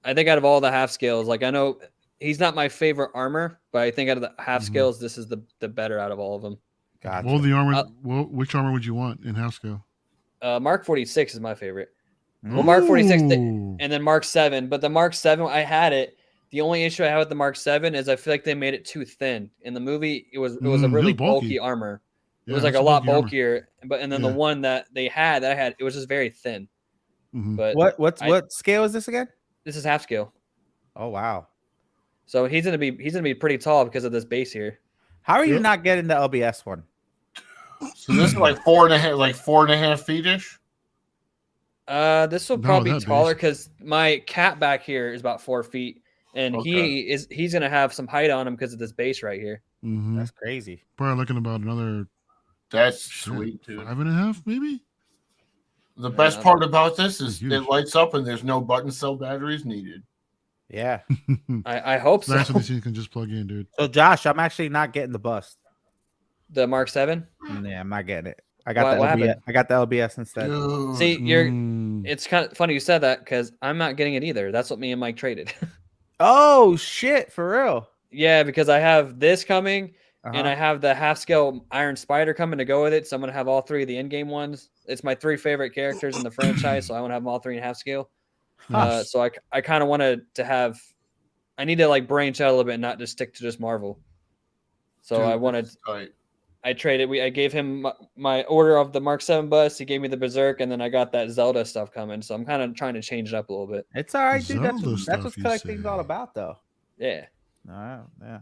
I think out of all the half scales, like I know he's not my favorite armor, but I think out of the half scales, this is the better out of all of them. Gotcha. What the armor? Which armor would you want in half scale? Mark 46 is my favorite. Well, Mark 46 Ooh. and then Mark 7, but the Mark 7, I had it. The only issue I had with the Mark 7 is I feel like they made it too thin. In the movie, it was a really bulky armor. It was like a lot bulkier, and then the one that I had, it was just very thin. But what scale is this again? This is half scale. Oh wow. So he's gonna be pretty tall because of this base here. How are you not getting the LBS one? So this is like 4.5 feet ish. This will probably be taller because my cat back here is about 4 feet, and he's gonna have some height on him because of this base right here. That's crazy. Probably looking about another. That's sweet, dude. 5.5, maybe. The best part about this is it lights up and there's no button cell batteries needed. Yeah. I hope so. That's what these things can just plug in, dude. So Josh, I'm actually not getting the bust. The Mark 7? Yeah, I'm not getting it. I got the LBS. I got the LBS instead. Dude. See, it's kind of funny you said that because I'm not getting it either. That's what me and Mike traded. Oh shit, for real? Yeah, because I have this coming and I have the half scale Iron Spider coming to go with it. So I'm gonna have all three of the in game ones. It's my 3 favorite characters in the franchise, so I want to have them all 3 in half scale. So I kind of wanted to have. I need to like branch out a little bit and not just stick to just Marvel. So Dude, I wanted. I traded. I gave him my order of the Mark 7 bus. He gave me the Berserk, and then I got that Zelda stuff coming. So I'm kind of trying to change it up a little bit. It's all right, dude. That's Zelda what stuff, you collecting's say. all about, though. Yeah. Yeah.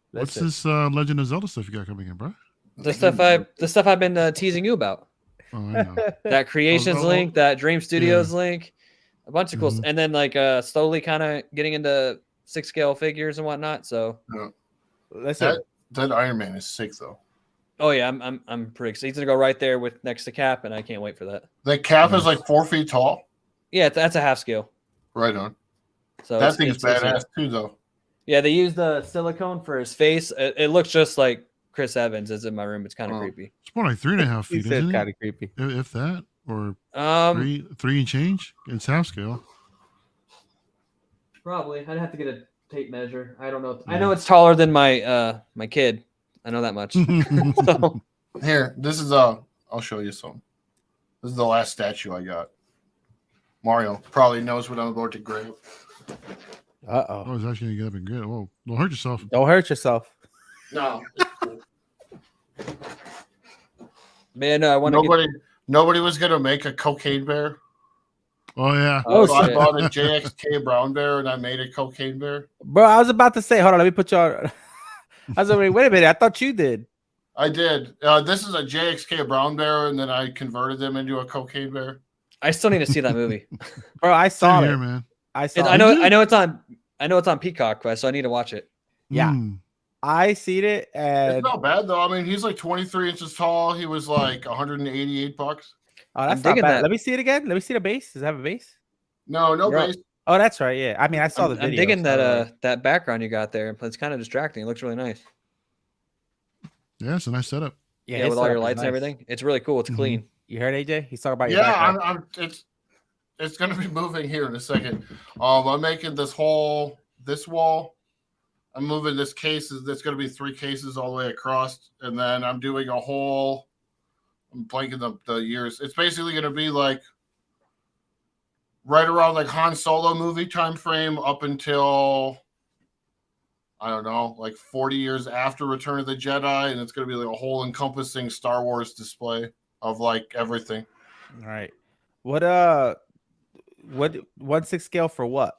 What's this Legend of Zelda stuff you got coming in, bro? The stuff I've been teasing you about. Oh, I know. That Creations link, that Dream Studios link, a bunch of cool, and then like slowly kind of getting into 6 scale figures and whatnot. So listen, that Iron Man is sick though. Oh yeah, I'm pretty excited. He's gonna go right there with next to Cap, and I can't wait for that. The Cap is like 4 feet tall. Yeah, that's a half scale. Right on. So that thing's badass too, though. Yeah, they used the silicone for his face. It looks just like Chris Evans is in my room. It's kind of creepy. It's more like 3.5 feet, isn't it? Kind of creepy, if that, or 3 and change. It's half scale. Probably. I'd have to get a tape measure. I don't know. I know it's taller than my my kid. I know that much. So. Here, this is I'll show you some. This is the last statue I got. Mario probably knows what I'm about to grab. Uh-oh. Oh, it's actually gonna get up and get it. Whoa, don't hurt yourself. Don't hurt yourself. No. Man, I want to. Nobody was gonna make a cocaine bear. Oh yeah. So I bought a JXK brown bear and I made a cocaine bear. Bro, I was about to say, hold on, let me put you on. I was like, wait a minute, I thought you did. I did. This is a JXK brown bear, and then I converted them into a cocaine bear. I still need to see that movie. Bro, I saw Same it. here, man. I saw I it. know it's on Peacock Quest, so I need to watch it. Yeah. Mm. I seen it, It's and not bad though. I mean, he's like 23 inches tall. He was like $188. oh, that's I'm not digging bad. that. Let me see it again. Let me see the base. Does it have a base? No Bro, base. Oh, that's right. Yeah. I mean, I saw the video. I'm digging so, that background you got there. It's kind of distracting. It looks really nice. Yeah, it's a nice setup. Yeah, his with all your setup is lights and nice. everything. It's really cool. It's Mhm. clean. You heard AJ? He's talking about your Yeah, background. it's gonna be moving here in a second. I'm making this wall. I'm moving this case. There's gonna be 3 cases all the way across, and then I'm doing a whole. I'm blanking the years. It's basically gonna be like right around like Han Solo movie time frame up until I don't know, like 40 years after Return of the Jedi, and it's gonna be like a whole encompassing Star Wars display of like everything. All right. What 1/6 scale for what?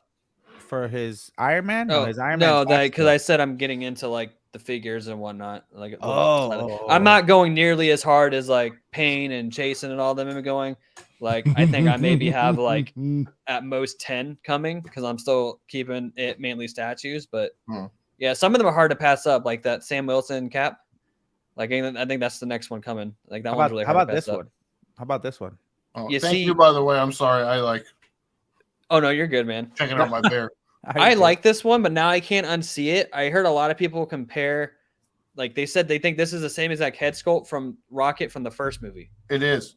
For his Iron Man? Oh his Iron no, Man's that five because scale. I said I'm getting into like the figures and whatnot. Like, Oh. I'm not going nearly as hard as like Payne and Jason and all them are going. Like, I think I maybe have like at most 10 coming because I'm still keeping it mainly statues. But yeah, some of them are hard to pass up, like that Sam Wilson cap. Like, I think that's the next one coming. Like, that one's really hard to pass up. How about this one? Oh, You thank see- you, by the way. I'm sorry. I like Oh no, you're good, man. checking out my bear. I like this one, but now I can't unsee it. I heard a lot of people compare, like they said they think this is the same exact head sculpt from Rocket from the first movie. It is.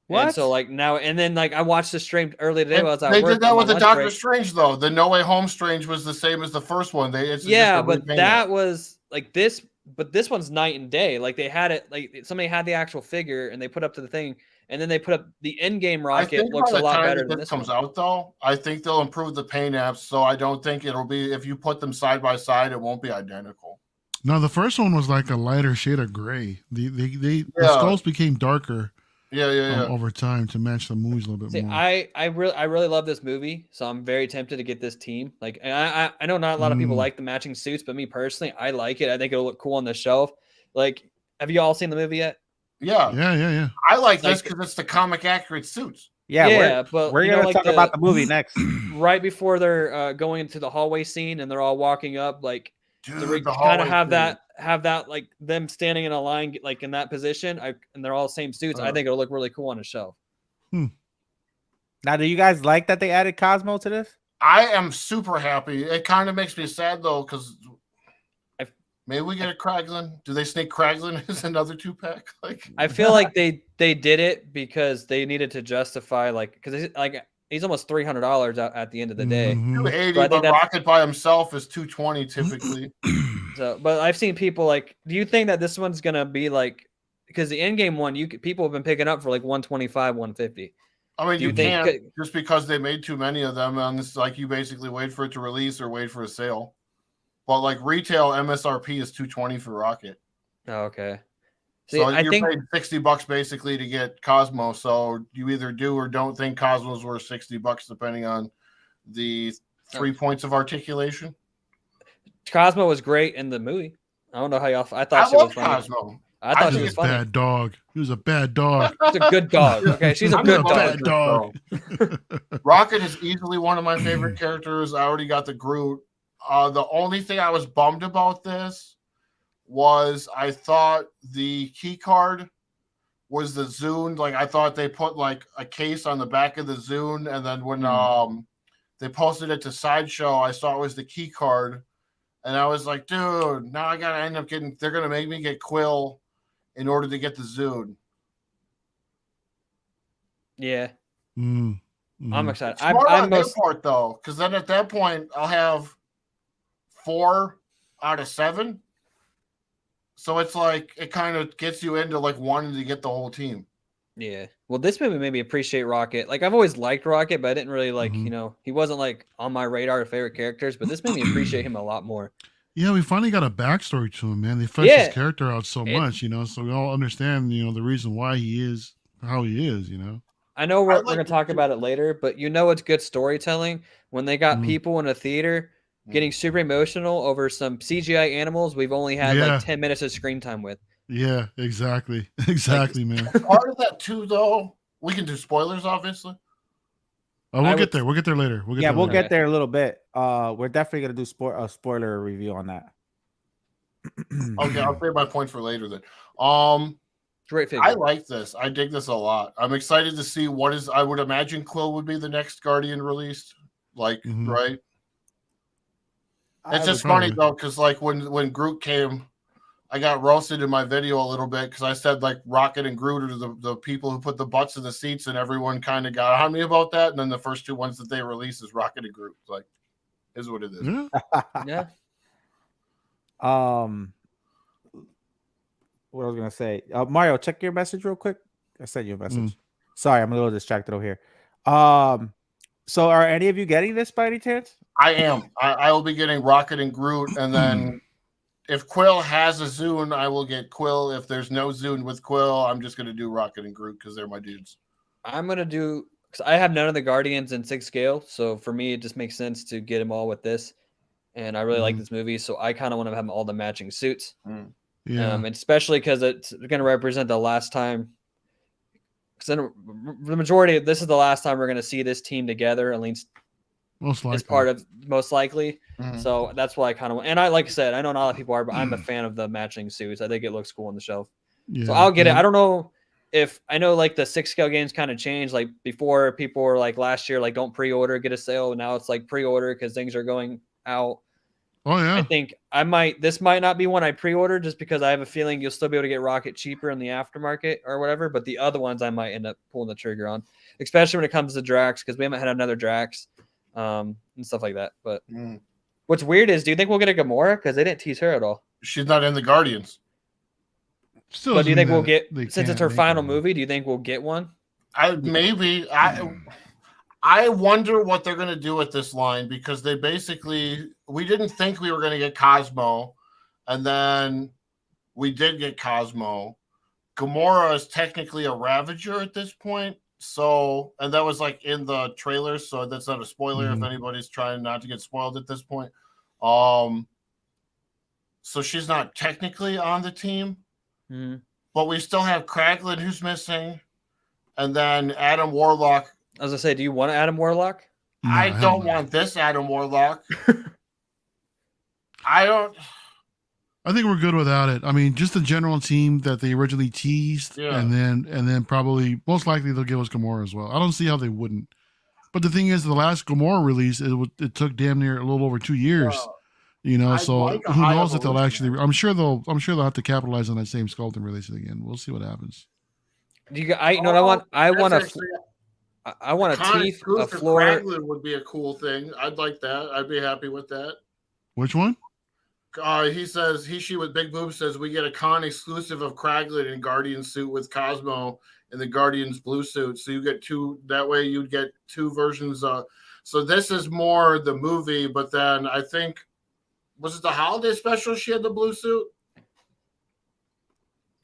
What? And so like now, and then like I watched the stream earlier today. While I was at They work did that on with my the lunch Doctor break. Strange, though. The No Way Home Strange was the same as the first one. It's Yeah, just a but repaint that of it. was like this. But this one's night and day. Like they had it, like somebody had the actual figure and they put up to the thing, and then they put up the end game I Rocket. think Looks by a the lot time better that than this this comes one. out, though, I think they'll improve the paint apps. So I don't think it'll be, if you put them side by side, it won't be identical. No, the first one was like a lighter shade of gray. The Yeah. skulls became darker Yeah. over time to match the movies a little bit See, more. I really love this movie, so I'm very tempted to get this team. Like, I know not a lot of people Mm. like the matching suits, but me personally, I like it. I think it'll look cool on the shelf. Like, have you all seen the movie yet? Yeah. Yeah. I like this Like- because it's the comic accurate suits. Yeah, but we're you gonna know, like talk about the movie next. right before they're going into the hallway scene and they're all walking up, like Dude, to the kind hallway of have scene. that like them standing in a line like in that position. And they're all same suits. I think it'll look really cool on a shelf. Now, do you guys like that they added Cosmo to this? I am super happy. It kind of makes me sad, though, because maybe we get a Kraglin. Do they sneak Kraglin as another 2-pack? Like, I feel like they did it because they needed to justify because like he's almost $300 at the end of the day. Mhm. 280, So I think but that's- Rocket by himself is 220 typically. So, but I've seen people like, do you think that this one's gonna be like, because the end game one, people have been picking up for like 125, 150. I mean, Do you you think- can't just because they made too many of them. And it's like you basically wait for it to release or wait for a sale. But like retail MSRP is 220 for Rocket. Oh, okay. See, So I you're think paying $60 basically to get Cosmo. So you either do or don't think Cosmo's worth $60 depending on the 3 points of articulation. Cosmo was great in the movie. I don't know how y'all. I I thought she was love funny. Cosmo. I thought He she was was a funny. bad dog. He was a bad dog. She's a good dog. Okay, she's a I'm good a bad dog. dog. Rocket is easily one of my favorite characters. I already got the Groot. The only thing I was bummed about this was I thought the key card was the Zune. Like I thought they put like a case on the back of the Zune, and then when they posted it to Sideshow, I saw it was the key card, and I was like, dude, now I gotta end up getting. They're gonna make me get Quill in order to get the Zune. Yeah, Mm. I'm excited. Smart I'm on their most. part though, because then at that point I'll have 4 out of 7. So it's like it kind of gets you into like wanting to get the whole team. Yeah. Well, this movie made me appreciate Rocket. Like I've always liked Rocket, but I didn't really like. Mhm. You know, he wasn't like on my radar of favorite characters. But this made me appreciate him a lot more. Yeah, we finally got a backstory to him, man. They fleshed Yeah. his character out so much, so we all understand, the reason why he is how he is, I know we're like gonna this talk too. about it later, but it's good storytelling when they got Mhm. people in a theater getting super emotional over some CGI animals we've only had Yeah. like 10 minutes of screen time with. Yeah, exactly. Exactly, man. Part of that too, though, we can do spoilers, obviously. Oh, I we'll would- get there. We'll get there later. We'll get there we'll later. get there a little bit. We're definitely gonna do a spoiler review on that. Okay, I'll save my points for later then. Great figure. I like this. I dig this a lot. I'm excited to see what is. I would imagine Quill would be the next Guardian released. Like, right? It's just funny though, because like when Groot came, I got roasted in my video a little bit because I said like Rocket and Groot are the people who put the butts in the seats, and everyone kind of got on me about that. And then the first two ones that they released is Rocket and Groot. It's like, is what it is. Yeah. What I was gonna say, Mario, check your message real quick. I sent you a message. Sorry, I'm a little distracted over here. So are any of you getting this by any chance? I am. I will be getting Rocket and Groot, and then if Quill has a Zune, I will get Quill. If there's no Zune with Quill, I'm just gonna do Rocket and Groot because they're my dudes. I'm gonna do because I have none of the Guardians in 6 scale, so for me it just makes sense to get them all with this. And I really like this movie, so I kind of want to have all the matching suits. Yeah. And especially because it's going to represent the last time. Because the majority of this is the last time we're going to see this team together, at least most likely. as part of most likely. So that's why I kind of want. And I like I said, I know not a lot of people are, but I'm a fan of the matching suits. I think it looks cool on the shelf. Yeah. So I'll get it. I don't know if I know like the 6 scale games kind of changed. Like before, people were like last year, like don't pre-order, get a sale. Now it's like pre-order because things are going out. Oh yeah. I think this might not be one I pre-order just because I have a feeling you'll still be able to get Rocket cheaper in the aftermarket or whatever. But the other ones I might end up pulling the trigger on, especially when it comes to Drax, because we haven't had another Drax and stuff like that. But what's weird is, do you think we'll get a Gamora? Because they didn't tease her at all. She's not in the Guardians. Still But do you think we'll get, they since it's can't her make final it. movie, do you think we'll get one? I wonder what they're going to do with this line, because we didn't think we were going to get Cosmo, and then we did get Cosmo. Gamora is technically a Ravager at this point, so, and that was like in the trailer, so that's not a spoiler if anybody's trying not to get spoiled at this point. So she's not technically on the team, but we still have Kraglin, who's missing, and then Adam Warlock. I was gonna say, do you want Adam Warlock? No, I hell don't no. want this Adam Warlock. I think we're good without it. I mean, just the general team that they originally teased, and then probably most likely they'll give us Gamora as well. I don't see how they wouldn't. But the thing is, the last Gamora release, it took damn near a little over 2 years. So like a who high knows if they'll evolution. actually? I'm sure they'll have to capitalize on that same sculpt and release it again. We'll see what happens. Do you? You know what I want? I want a Connie teeth, a Scooter floor. Kraglin would be a cool thing. I'd like that. I'd be happy with that. Which one? He says she with Big Boob says we get a con exclusive of Kraglin in Guardian suit with Cosmo in the Guardians blue suit. So you get two. That way you'd get 2 versions. So this is more the movie, but then I think, was it the holiday special? She had the blue suit.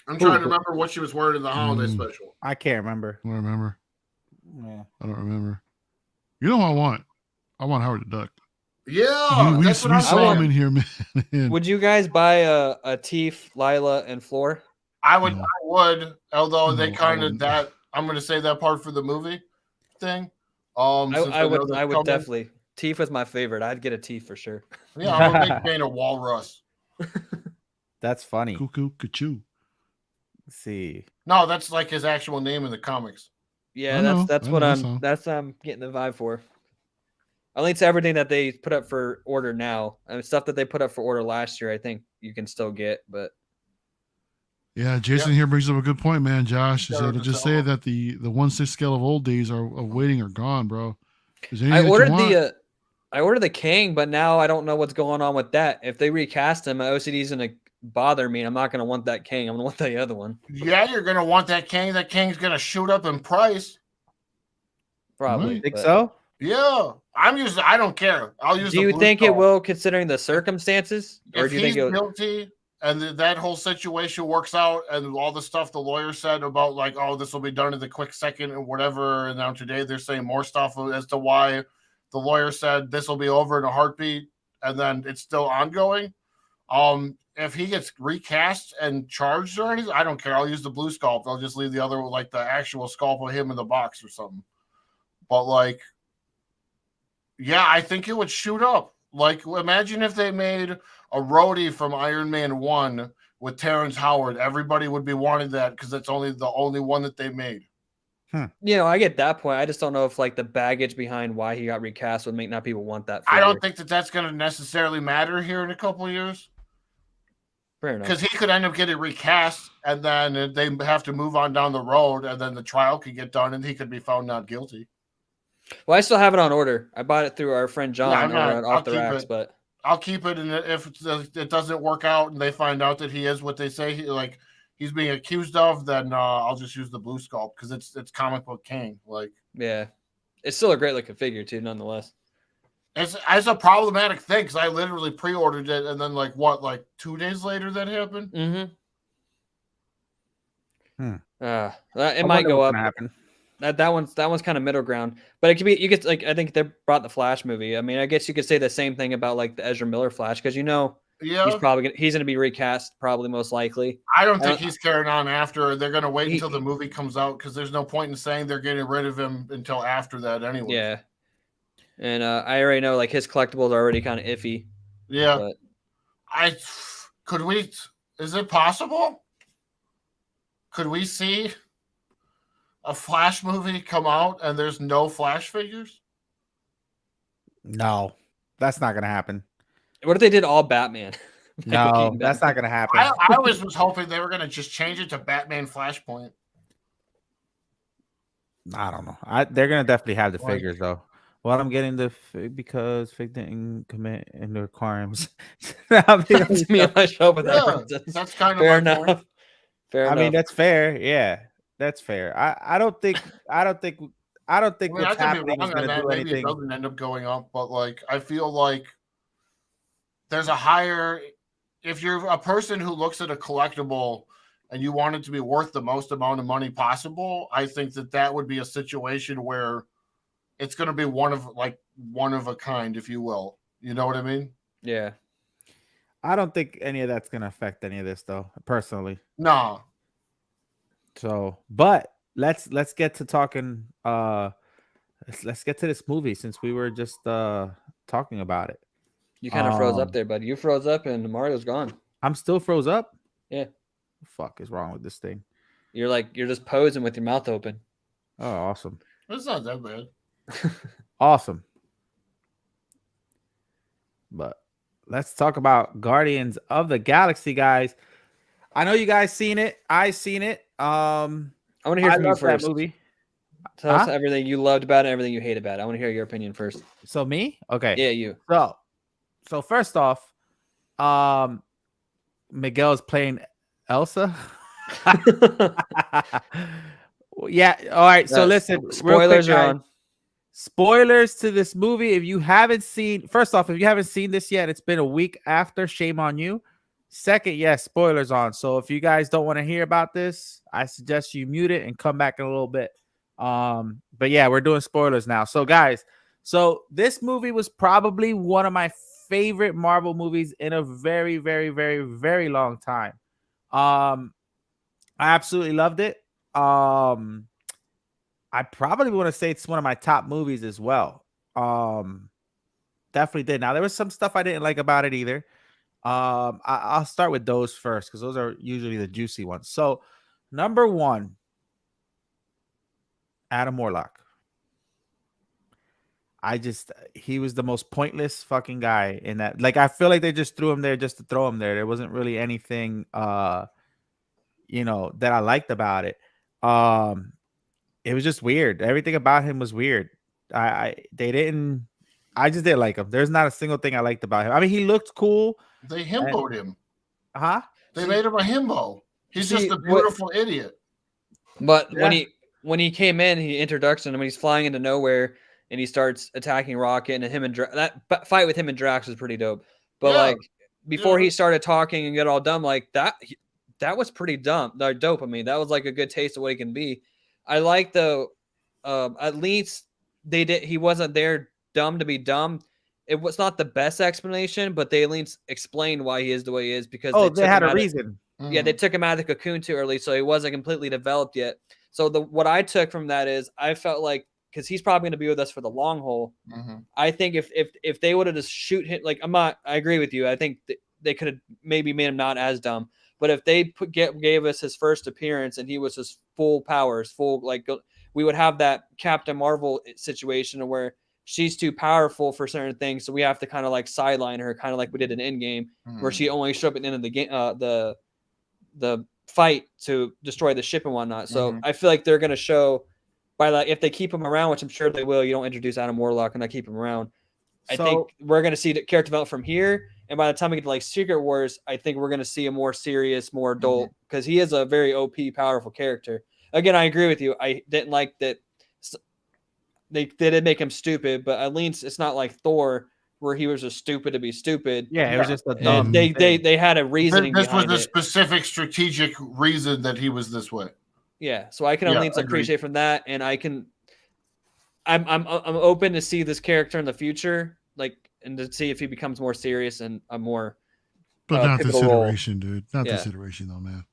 I'm trying to remember what she was wearing in the holiday special. I can't remember. I don't remember. Yeah. I don't remember. You know what I want? I want Howard the Duck. Yeah, we that's what I'm saw him saying. in here, man. Would you guys buy a Teef, Lila, and Floor? I would. No. I would. Although they No, I kind of wouldn't. that. I'm going to say that part for the movie thing. I would definitely. Teef was my favorite. I'd get a Teef for sure. Yeah, I'm a big fan of Walrus. That's funny. Cuckoo, Kachoo. Let's see. No, that's like his actual name in the comics. Yeah, I know, that's I what know, I'm. That's I'm getting the vibe for. At least everything that they put up for order now, and stuff that they put up for order last year, I think you can still get. But Yeah, Jason here brings up a good point, man. Josh, he Yeah, said to just say that the 1/6 scale of old days of waiting are gone, bro. Is there I anything ordered that you want? I ordered the King, but now I don't know what's going on with that. If they recast him, my OCD's gonna bother me. I'm not gonna want that King. I'm gonna want the other one. Yeah, you're gonna want that King. That King's gonna shoot up in price. Probably. Right. Think but- so? Yeah, I don't care. I'll use. Do you think it will, considering the circumstances, or If do you he's think it? guilty and that whole situation works out, and all the stuff the lawyer said about like, oh, this will be done in the quick second and whatever, and now today they're saying more stuff as to why the lawyer said this will be over in a heartbeat. and then it's still ongoing. If he gets recast and charged or anything, I don't care. I'll use the blue sculpt. I'll just leave the other, like the actual sculpt of him in the box or something. But like, yeah, I think it would shoot up. Like, imagine if they made a Rhodey from Iron Man 1 with Terrence Howard. Everybody would be wanting that because it's only the only one that they made. I get that point. I just don't know if like the baggage behind why he got recast would make not people want that figure. I don't think that that's going to necessarily matter here in a couple of years. Fair enough. Because he could end up getting recast, and then they have to move on down the road, and then the trial could get done, and he could be found not guilty. Well, I still have it on order. I bought it through our friend John Yeah, Off the Racks, but I'll keep it, and if it doesn't work out and they find out that he is what they say he's being accused of, then I'll just use the blue sculpt because it's comic book king. Like, yeah, it's still a great looking figure too, nonetheless. It's a problematic thing because I literally pre-ordered it, and then like 2 days later that happened. It might go up. That one's kind of middle ground, but it could be. You get like I think they brought the Flash movie. I mean, I guess you could say the same thing about like the Ezra Miller Flash because he's gonna be recast probably most likely. I don't think he's carrying on after. They're gonna wait until the movie comes out because there's no point in saying they're getting rid of him until after that anyway. Yeah, and I already know like his collectibles are already kind of iffy. Yeah, but is it possible? Could we see a Flash movie come out and there's no Flash figures? No, that's not gonna happen. What if they did all Batman? No, that's not gonna happen. I always was hoping they were gonna just change it to Batman Flashpoint. I don't know. They're gonna definitely have the figures though. Well, I'm getting because Fig didn't commit in the crimes. Me on my show with that. That's kind of fair enough. Point. Fair enough. I mean, that's fair. Yeah, that's fair. I don't think what's happening is going to do anything. Maybe it doesn't end up going up, but like I feel like there's a higher. If you're a person who looks at a collectible and you want it to be worth the most amount of money possible, I think that would be a situation where it's going to be one of a kind, if you will. You know what I mean? Yeah. I don't think any of that's going to affect any of this, though. Personally, no. So, but let's get to talking. Let's get to this movie since we were just talking about it. You kind of froze up there, buddy. You froze up, and Mario's gone. I'm still froze up. Yeah. What the fuck is wrong with this thing? You're just posing with your mouth open. Oh, awesome. It's not that bad. Awesome. But let's talk about Guardians of the Galaxy, guys. I know you guys seen it. I seen it. I want to hear from you first. That movie. Tell us everything you loved about it, everything you hate about it. I want to hear your opinion first. So me? Okay. Yeah, you. So first off, Miguel's playing Elsa. Yeah. All right. So listen, spoilers are on. Spoilers to this movie. If you haven't seen this yet, it's been a week after. Shame on you. Second, yes, spoilers on. So if you guys don't want to hear about this, I suggest you mute it and come back in a little bit. But yeah, we're doing spoilers now. So guys, this movie was probably one of my favorite Marvel movies in a very, very, very, very long time. I absolutely loved it. I probably want to say it's one of my top movies as well. Definitely did. Now there was some stuff I didn't like about it either. I'll start with those first because those are usually the juicy ones. So, number one, Adam Warlock. He was the most pointless fucking guy in that. Like, I feel like they just threw him there just to throw him there. There wasn't really anything, that I liked about it. It was just weird. Everything about him was weird. I just didn't like him. There's not a single thing I liked about him. I mean, he looked cool. They himboed him. Huh? They made him a himbo. He's just a beautiful idiot. But when he came in, he introduced him when he's flying into nowhere and he starts attacking Rocket, and that fight with him and Drax was pretty dope. But before he started talking and get all dumb like that was pretty dope. I mean, that was like a good taste of what he can be. I like at least he wasn't there dumb to be dumb. it was not the best explanation, but they at least explained why he is the way he is because they had a reason. Yeah, they took him out of the cocoon too early, so he wasn't completely developed yet. So what I took from that is I felt like because he's probably going to be with us for the long haul. I think if they would have just shoot him, like I agree with you. I think they could have maybe made him not as dumb. But if they gave us his first appearance and he was his full powers, we would have that Captain Marvel situation where she's too powerful for certain things, so we have to kind of like sideline her, kind of like we did in Endgame, where she only showed up at the end of the game, the fight to destroy the ship and whatnot. So I feel like they're going to show by like if they keep him around, which I'm sure they will. You don't introduce Adam Warlock and not keep him around. I think we're going to see the character develop from here. And by the time we get to like Secret Wars, I think we're going to see a more serious, more adult, because he is a very OP, powerful character. Again, I agree with you. I didn't like that they did make him stupid, but at least it's not like Thor where he was just stupid to be stupid. Yeah, it was just a dumb. They had a reasoning. This was behind a specific strategic reason that he was this way. Yeah, so I can at least appreciate from that, and I'm open to see this character in the future, like, and to see if he becomes more serious and a more. But not this iteration, dude. Not this iteration, though, man.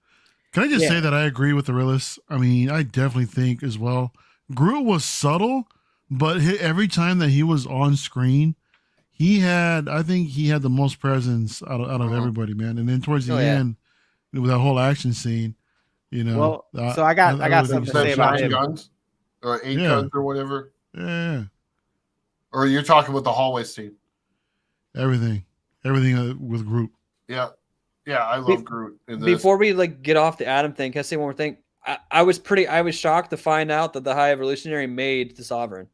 Can I just say that I agree with the realist? I mean, I definitely think as well. Groot was subtle, but every time that he was on screen, I think he had the most presence out of everybody, man. And then towards the end, with that whole action scene, you know. Well, so I got something to say about him. Guns or 8 guns or whatever. Yeah. Or you're talking with the hallway scene. Everything with Groot. Yeah, I love Groot. Before we like get off the Adam thing, can I say one more thing? I was shocked to find out that the High Evolutionary made the Sovereign.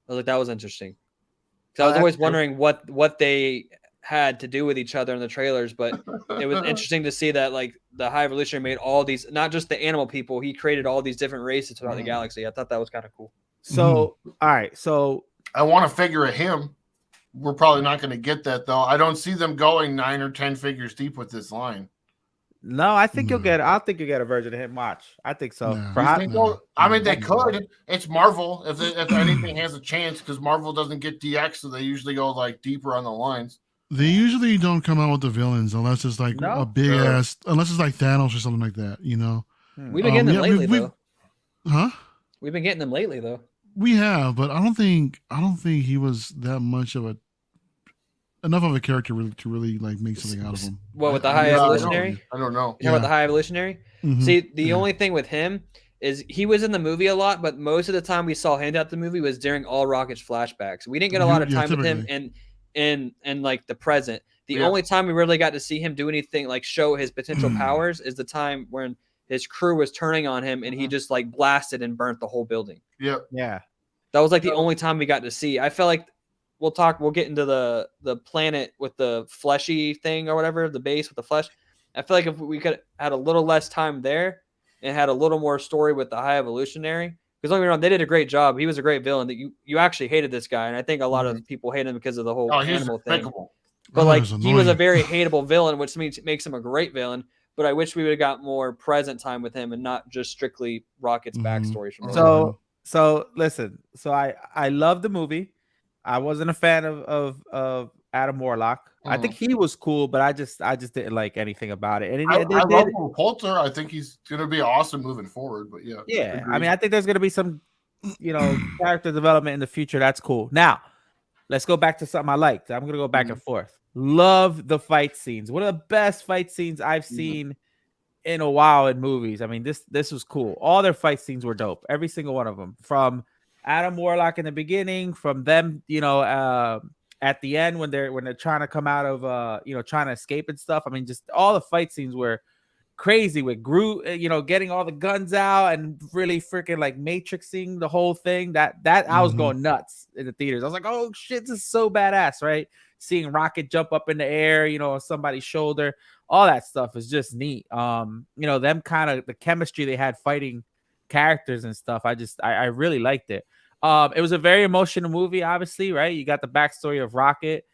I was like, that was interesting. Because I was always wondering what they had to do with each other in the trailers, but it was interesting to see that like the High Evolutionary made all these, not just the animal people, he created all these different races throughout the galaxy. I thought that was kind of cool. So, all right, so I want a figure of him. We're probably not going to get that though. I don't see them going 9 or 10 figures deep with this line. No, I think you'll get. I think you'll get a version of him. Watch, I think so. I mean, they could. It's Marvel. If anything has a chance, because Marvel doesn't get DX, so they usually go like deeper on the lines. They usually don't come out with the villains unless it's like a big ass, unless it's like Thanos or something like that. You know, we've been getting them lately, though. Huh? We've been getting them lately, though. We have, but I don't think he was that much of enough of a character to really like make something out of him. What with the High Evolutionary? I don't know. You know about the High Evolutionary? See, the only thing with him is he was in the movie a lot, but most of the time we saw him out the movie was during all Rocket's flashbacks. We didn't get a lot of time with him in like the present. The only time we really got to see him do anything like show his potential powers is the time when his crew was turning on him and he just like blasted and burnt the whole building. Yeah. That was like the only time we got to see. I felt like we'll get into the planet with the fleshy thing or whatever, the base with the flesh. I feel like if we could had a little less time there and had a little more story with the High Evolutionary, because don't get me wrong, they did a great job. He was a great villain. That you actually hated this guy, and I think a lot of people hate him because of the whole animal thing. But like he was a very hateable villain, which makes him a great villain. But I wish we would have got more present time with him and not just strictly Rocket's backstory. So listen. So I love the movie. I wasn't a fan of Adam Warlock. I think he was cool, but I just didn't like anything about it. And I love Poulter. I think he's going to be awesome moving forward. But yeah. I mean, I think there's going to be some, character development in the future. That's cool. Now, let's go back to something I liked. I'm going to go back and forth. Love the fight scenes. One of the best fight scenes I've seen in a while in movies. I mean, this was cool. All their fight scenes were dope. Every single one of them. From Adam Warlock in the beginning, from them, at the end when they're trying to come out of trying to escape and stuff. I mean, just all the fight scenes were crazy with Groot, getting all the guns out and really freaking like matrixing the whole thing. That I was going nuts in the theaters. I was like, oh shit, this is so badass, right? Seeing Rocket jump up in the air, on somebody's shoulder, all that stuff is just neat. Them kind of the chemistry they had fighting characters and stuff. I really liked it. It was a very emotional movie, obviously, right? You got the backstory of Rocket,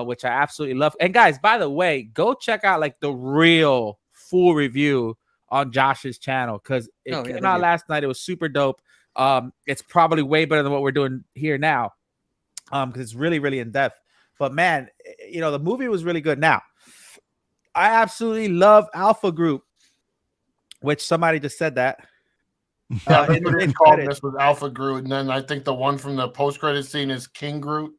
which I absolutely love. And guys, by the way, go check out like the real full review on Josh's channel because it came out last night. It was super dope. It's probably way better than what we're doing here now, because it's really, really in depth. But man, the movie was really good. Now, I absolutely love Alpha Group, which somebody just said that. Yeah, In that's the what it's mid called. credits. This was Alpha Groot, and then I think the one from the post-credit scene is King Groot.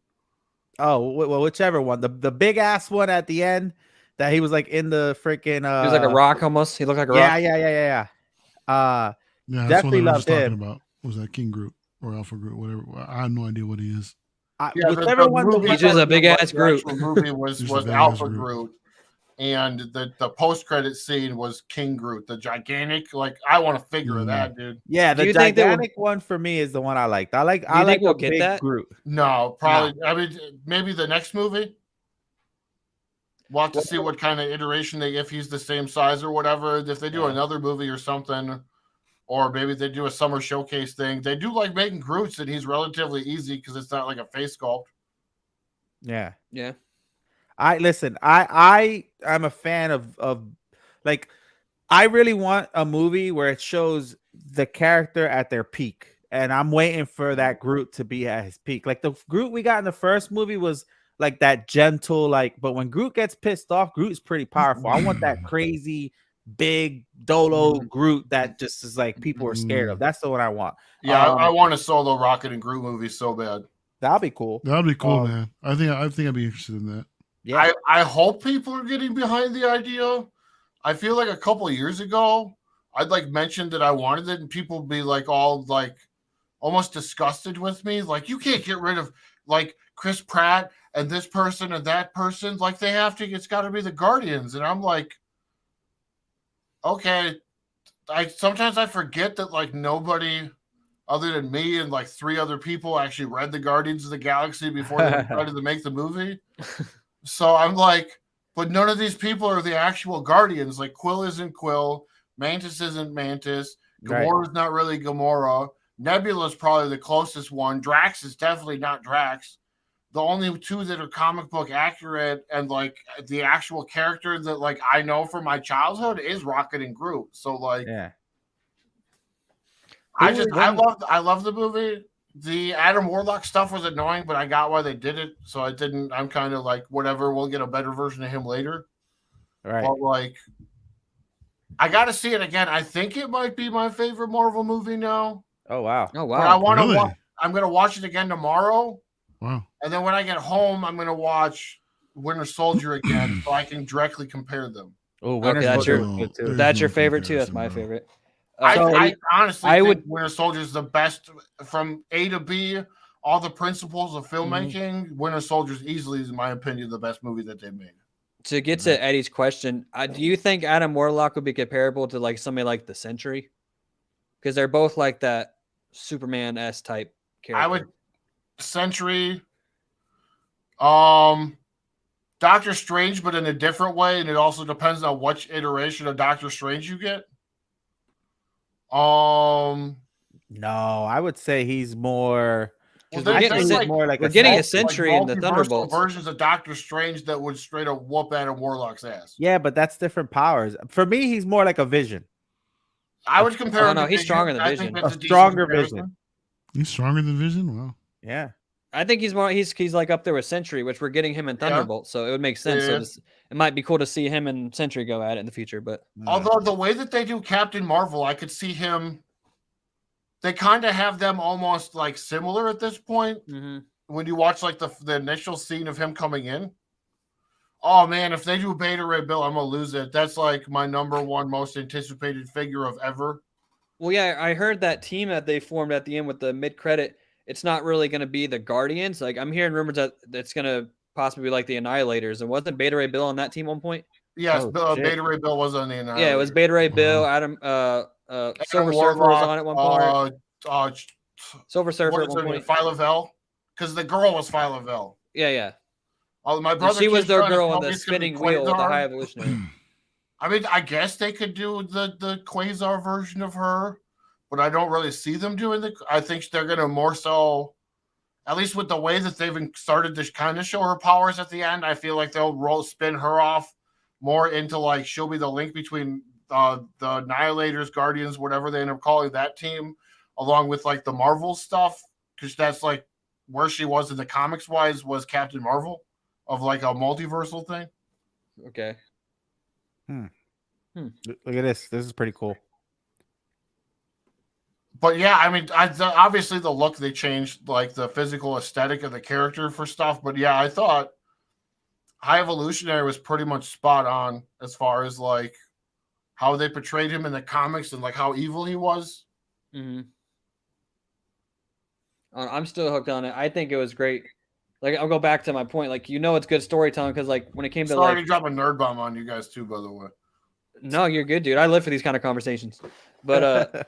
Oh, well, whichever one. The big ass one at the end that he was like in the freaking He was like a rock almost. He looked like a rock. Yeah. Yeah, that's Definitely what I was loved just talking him. about. Was that King Groot or Alpha Groot, whatever? I have no idea what he is. Yeah, whichever one movie, He's just a big ass Groot. The actual movie was Just a big Alpha ass Groot. Groot, and the post-credit scene was King Groot, the gigantic. Like, I want a figure of that, dude. Yeah, Do the you think they will- gigantic one for me is the one I liked. I like we'll a get big that? Groot. No, probably. I mean, maybe the next movie. We'll have to see what kind of iteration if he's the same size or whatever. If they do another movie or something, or maybe they do a summer showcase thing. They do like making Groots, and he's relatively easy because it's not like a face sculpt. Yeah. Yeah. I'm a fan of like, I really want a movie where it shows the character at their peak, and I'm waiting for that Groot to be at his peak. Like the Groot we got in the first movie was like that gentle, but when Groot gets pissed off, Groot's pretty powerful. I want that crazy big Dolo Groot that just is like people are scared of. That's the one I want. Yeah, I want a solo Rocket and Groot movie so bad. That'll be cool. That'd be cool, man. I think I'd be interested in that. Yeah, I hope people are getting behind the idea. I feel like a couple of years ago, I'd like mentioned that I wanted it, and people would be like all like almost disgusted with me. Like, you can't get rid of like Chris Pratt and this person and that person. Like, they have to. It's got to be the Guardians, and I'm like, okay. Sometimes I forget that like nobody other than me and like 3 other people actually read the Guardians of the Galaxy before they decided to make the movie. So I'm like, but none of these people are the actual Guardians. Like, Quill isn't Quill, Mantis isn't Mantis, Gamora's not really Gamora, Nebula's probably the closest one, Drax is definitely not Drax. The only 2 that are comic book accurate and like the actual character that like I know from my childhood is Rocket and Groot. So like, yeah. I love the movie. The Adam Warlock stuff was annoying, but I got why they did it. So I didn't. I'm kind of like, whatever. We'll get a better version of him later. Right. But like, I got to see it again. I think it might be my favorite Marvel movie now. Oh wow. Oh But I wow. want to. Really? I'm gonna watch it again tomorrow. Wow. And then when I get home, I'm gonna watch Winter Soldier again, so I can directly compare them. Oh, Okay, that's your- good too. There's That's no your favorite too. That's comparison, my bro. favorite. I honestly I think would- Winter Soldier is the best from A to B. All the principles of filmmaking. Winter Soldier is easily, in my opinion, the best movie that they made. To get to Eddie's question, do you think Adam Warlock would be comparable to like somebody like the Sentry? Because they're both like that Superman-esque type character. I would Sentry, Doctor Strange, but in a different way, and it also depends on which iteration of Doctor Strange you get. No, I would say he's more. Well, we're getting there's a- like, more like we're a getting a Sentry. Sentry in the multiversal Thunderbolts. versions of Doctor Strange that would straight up whoop Adam Warlock's ass. Yeah, but that's different powers. For me, he's more like a Vision. I would compare. Oh, him no, to he's Vision. stronger than I think Vision. that's A decent stronger comparison. Vision. He's stronger than Vision. Wow. Yeah. I think he's more. He's like up there with Sentry, which we're getting him in Thunderbolts, so it would make sense. Yeah. So it might be cool to see him and Sentry go at it in the future. But Although the way that they do Captain Marvel, I could see him. They kind of have them almost like similar at this point. When you watch like the initial scene of him coming in. Oh man, if they do Beta Ray Bill, I'm gonna lose it. That's like my #1 most anticipated figure of ever. well, yeah, I heard that team that they formed at the end with the mid-credit. It's not really going to be the Guardians. Like I'm hearing rumors that it's going to possibly be like the Annihilators. And wasn't Beta Ray Bill on that team at one point? Yes, Oh, shit. Beta Ray Bill was on the Yeah, it was Beta Ray Bill. Adam, Silver Surfer was on at one point. Silver Surfer at one point. Phyla-Vell, because the girl was Phyla-Vell. Yeah. My And brother. she was keeps their trying to girl tell on me the it's gonna be spinning wheel with the Quasar. High Evolutionary. I mean, I guess they could do the Quasar version of her, but I don't really see them doing the. I think they're going to more so, at least with the way that they've started to kind of show her powers at the end. I feel like they'll spin her off more into like she'll be the link between the Annihilators, Guardians, whatever they end up calling that team, along with like the Marvel stuff, because that's like where she was in the comics wise was Captain Marvel. of like a multiversal thing. Okay. Look at this. This is pretty cool. But yeah, I mean, obviously the look they changed, like the physical aesthetic of the character for stuff. But yeah, I thought High Evolutionary was pretty much spot on as far as like how they portrayed him in the comics and like how evil he was. Mm-hmm. I'm still hooked on it. I think it was great. Like, I'll go back to my point. Like, it's good storytelling because, like, when it came to Sorry like, to drop a nerd bomb on you guys too, by the way. no, you're good, dude. I live for these kind of conversations. But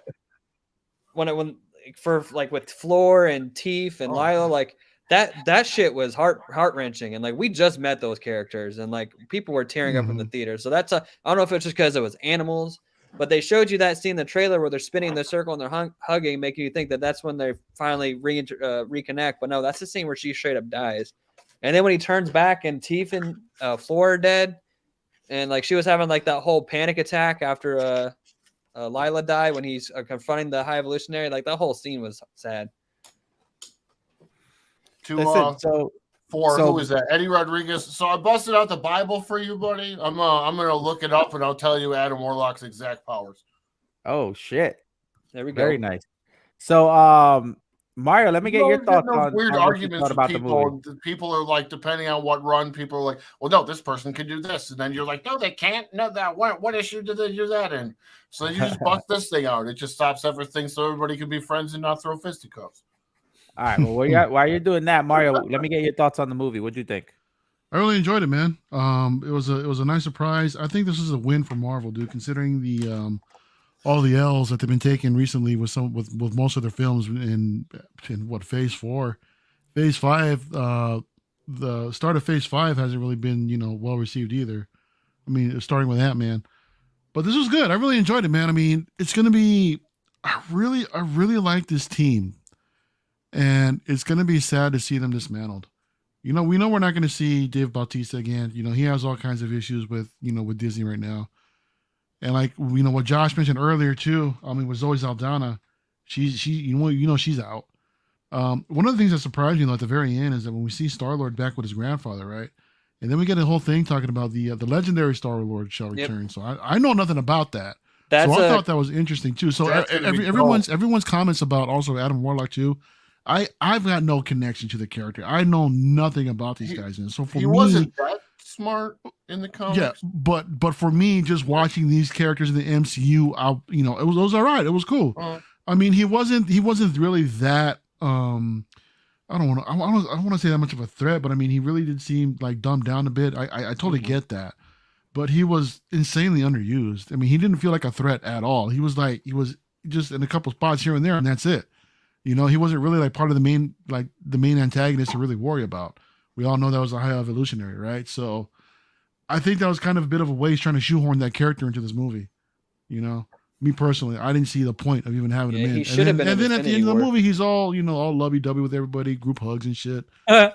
when for like with Floor and Teef and Lila, like that shit was heart wrenching, and like we just met those characters, and like people were tearing up in the theater. So I don't know if it's just because it was animals, but they showed you that scene in the trailer where they're spinning in the circle and they're hugging, making you think that that's when they finally reconnect. But no, that's the scene where she straight up dies. And then when he turns back and Teef and Floor are dead, and like she was having like that whole panic attack after Lila died when he's confronting the High Evolutionary, like that whole scene was sad. Who is that? Eddie Rodriguez. So I busted out the Bible for you, buddy. I'm gonna look it up and I'll tell you Adam Warlock's exact powers. Oh shit! There we go. Very nice. So, Mario, let me get your thoughts on weird arguments about people. the movie. People are like, depending on what run, people are like, well, no, this person can do this, and then you're like, no, they can't. No, that what issue did they do that in? So you just bust this thing out. It just stops everything, so everybody can be friends and not throw fisticuffs. All right. Well, while you're doing that, Mario, let me get your thoughts on the movie. What do you think? I really enjoyed it, man. It was a nice surprise. I think this is a win for Marvel, dude. Considering the all the L's that they've been taking recently with most of their films in what Phase 4, Phase 5. The start of Phase 5 hasn't really been well received either. I mean, starting with Ant-Man, but this was good. I really enjoyed it, man. I mean, it's gonna be. I really like this team. And it's going to be sad to see them dismantled. We know we're not going to see Dave Bautista again. He has all kinds of issues with Disney right now. And like, what Josh mentioned earlier too, I mean, with Zoe Saldana, she's out. One of the things that surprised me at the very end is that when we see Star-Lord back with his grandfather, right? And then we get a whole thing talking about the legendary Star-Lord shall return. Yep. So I know nothing about that. I thought that was interesting too. So everyone's comments about also Adam Warlock too. I've got no connection to the character. I know nothing about these guys. And so for me, wasn't that smart in the comics. Yeah, but for me, just watching these characters in the MCU, it was all right. It was cool. I mean, he wasn't really that. I don't want to say that much of a threat, but I mean, he really did seem like dumbed down a bit. I totally get that, but he was insanely underused. I mean, he didn't feel like a threat at all. He was just in a couple spots here and there, and that's it. He wasn't really like part of the main antagonist to really worry about. We all know that was a High Evolutionary, right? So I think that was kind of a bit of a waste trying to shoehorn that character into this movie. Me personally, I didn't see the point of even having him in. He should have been. And then at the end of the movie, he's all all lovey-dovey with everybody, group hugs and shit.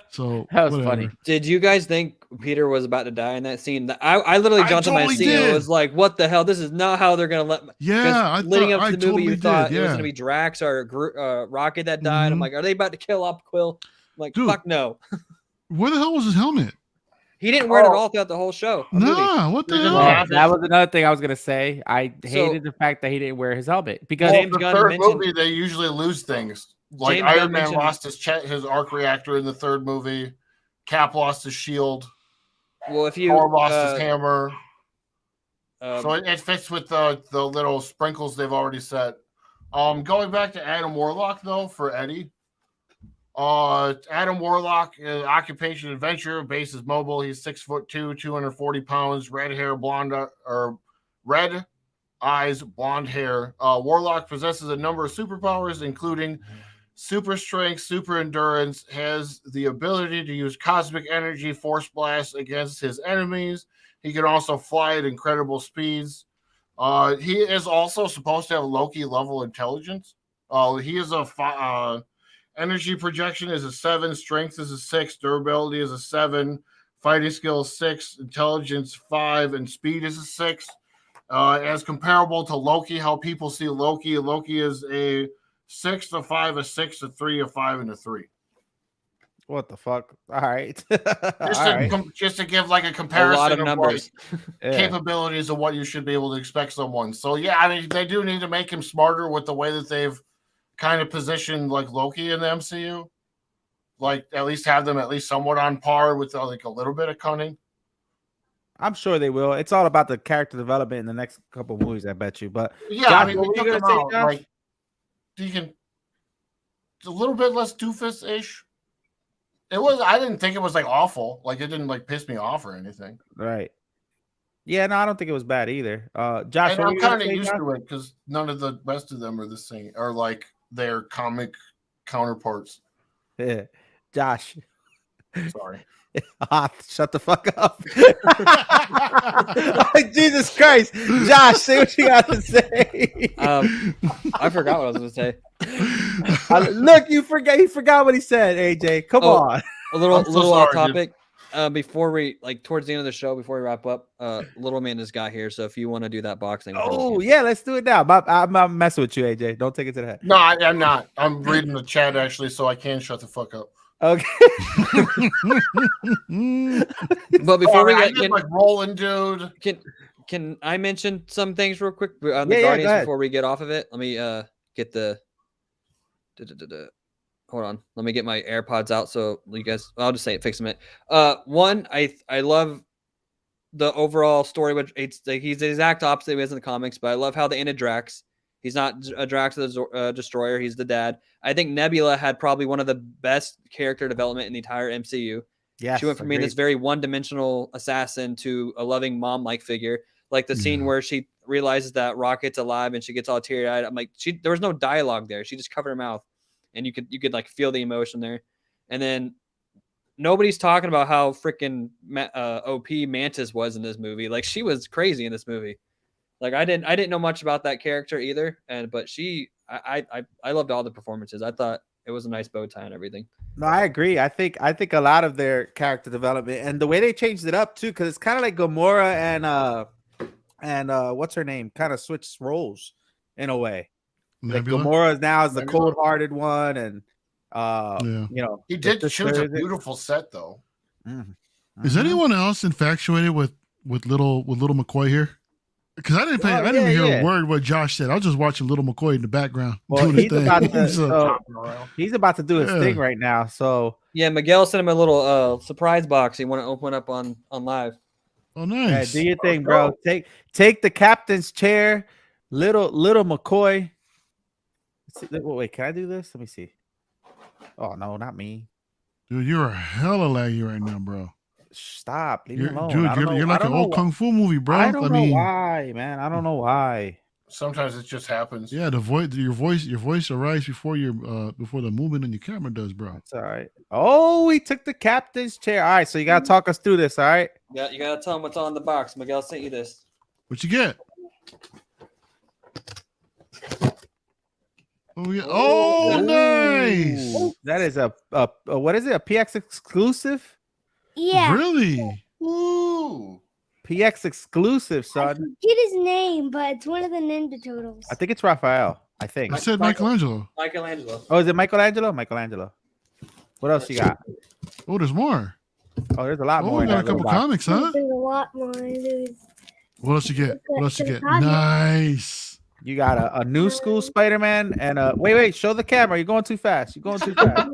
So that was funny. Did you guys think Peter was about to die in that scene? I literally jumped in my seat. It was like, what the hell? This is not how they're gonna let. Yeah, leading up to the movie, you thought it was gonna be Drax or Rocket that died. I'm like, are they about to kill Op Quill? I'm like, dude, fuck no. Where the hell was his helmet? He didn't wear it at all throughout the whole show. Nah, what the hell? That was another thing I was gonna say. I hated the fact that he didn't wear his helmet because the third movie they usually lose things. Like Iron Man lost his arc reactor in the third movie. Cap lost his shield. Well, if Thor lost his hammer. So it fits with the little sprinkles they've already set. Going back to Adam Warlock though for Eddie. Adam Warlock, occupation adventure, base is mobile. He's 6'2", 240 pounds, red hair, red eyes, blonde hair. Warlock possesses a number of superpowers, including super strength, super endurance, has the ability to use cosmic energy force blasts against his enemies. He can also fly at incredible speeds. He is also supposed to have Loki level intelligence. He is a energy projection is a 7, strength is a 6, durability is a 7, fighting skill is 6, intelligence 5, and speed is a 6. As comparable to Loki, how people see Loki. Loki is a 6, a 5, a 6, a 3, a 5, and a 3. What the fuck? All right. Just to give like a A comparison lot of like, numbers. Yeah. capabilities of what you should be able to expect someone. So yeah, I mean they do need to make him smarter with the way that they've kind of positioned like Loki in the MCU. Like at least have them at least somewhat on par with like a little bit of cunning. I'm sure they will. It's all about the character development in the next couple movies, I bet you. But Yeah, Josh, I mean what we were you took gonna him say, out Josh? like you can a little bit less doofus-ish. It was. I didn't think it was like awful. Like it didn't like piss me off or anything. Right. Yeah, no, I don't think it was bad either. Josh, And what were I'm you gonna kind of say, used Josh? to it because none of the rest of them are the same or like their comic counterparts. Yeah. Josh. Sorry. Shut the fuck up. Jesus Christ. Josh, say what you got to say. I forgot what I was going to say. Look, he forgot what he said, AJ. Come on. A little I'm so off sorry, topic. Before we towards the end of the show, before we wrap up, Little Man just got here. So if you want to do that boxing, Oh, yeah, let's do it now. I'm messing with you, AJ. Don't take it to the head. No, I'm not. I'm reading the chat actually, so I can shut the fuck up. Okay. But before we I get get like rolling, dude. can I mention some things real quick on the Yeah, Guardians go ahead. before we get off of it? Let me get the hold on. Let me get my AirPods out so you guys. I'll just say it. Fix a minute. One, I love the overall story, which it's like he's the exact opposite he is in the comics, but I love how they ended Drax. He's not a Drax the Destroyer. He's the dad. I think Nebula had probably one of the best character development in the entire MCU. Yes, She went from being this very one-dimensional assassin to a loving mom-like figure. Like the scene where she realizes that Rocket's alive and she gets all teary-eyed. I'm like, there was no dialogue there. She just covered her mouth, and you could like feel the emotion there. And then nobody's talking about how freaking OP Mantis was in this movie. Like she was crazy in this movie. Like I didn't know much about that character either, but I loved all the performances. I thought it was a nice bow tie and everything. No, I agree. I think a lot of their character development and the way they changed it up too, because it's kind of like Gamora and what's her name kind of switched roles in a way. Like Gamora now is the cold-hearted one, and you know he did choose a beautiful set though. Is anyone else infatuated with little McCoy here? Because I didn't even hear a word what Josh said. I was just watching little McCoy in the background. Well, he's about to do his thing right now. So yeah, Miguel sent him a little surprise box. He want to open up on live. Oh, nice. Yeah, do your thing, bro. Take the captain's chair, little McCoy. Wait, can I do this? Let me see. Oh no, not me. Dude, you're hella laggy right now, bro. Stop. Leave me alone. Dude, you're like an old kung fu movie, bro. I don't know why, man. I don't know why. Sometimes it just happens. Yeah, your voice arrives before the movement on your camera does, bro. That's all right. Oh, he took the captain's chair. All right, so you gotta talk us through this, all right? Yeah, you gotta tell him what's on the box. Miguel sent you this. What you get? Oh yeah. Oh, nice. That is a what is it? A PX exclusive? Yeah. Really? Ooh. PX exclusive, I son. forget his name, but it's one of the Ninja Turtles. I think it's Raphael. I think. I said Michelangelo. Oh, is it Michelangelo? Michelangelo. What else you got? Oh, there's more. Oh, there's a lot more. Oh, we got a couple comics, huh? There's a lot more. What else you get? What else you get? Nice. You got a new school Spider-Man and wait, show the camera. You're going too fast. You're going too fast.